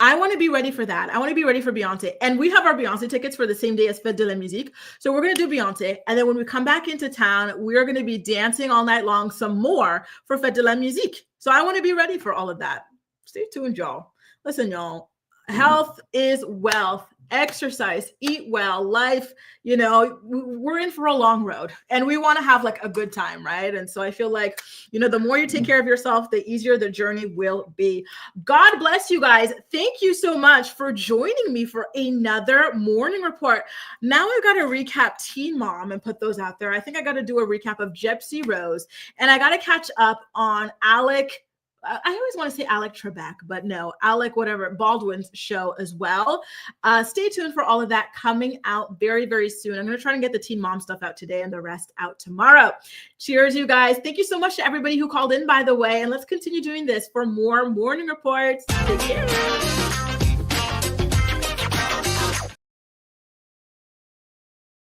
I want to be ready for that. I want to be ready for Beyonce. And we have our Beyonce tickets for the same day as Fête de la Musique. So we're going to do Beyonce. And then when we come back into town, we're going to be dancing all night long some more for Fête de la Musique. So I want to be ready for all of that. Stay tuned, y'all. Listen, y'all. Health is wealth. Exercise, eat well, life, we're in for a long road, and we want to have a good time, right? And so I feel like, the more you take care of yourself, the easier the journey will be. God bless you guys. Thank you so much for joining me for another morning report. Now I've got to recap Teen Mom and put those out there. I think I got to do a recap of Gypsy Rose, and I got to catch up on Alec. I always want to say Alec Trebek, but no, Alec, whatever, Baldwin's show as well. Stay tuned for all of that coming out very, very soon. I'm going to try and get the Teen Mom stuff out today and the rest out tomorrow. Cheers, you guys. Thank you so much to everybody who called in, by the way. And let's continue doing this for more morning reports. Take care.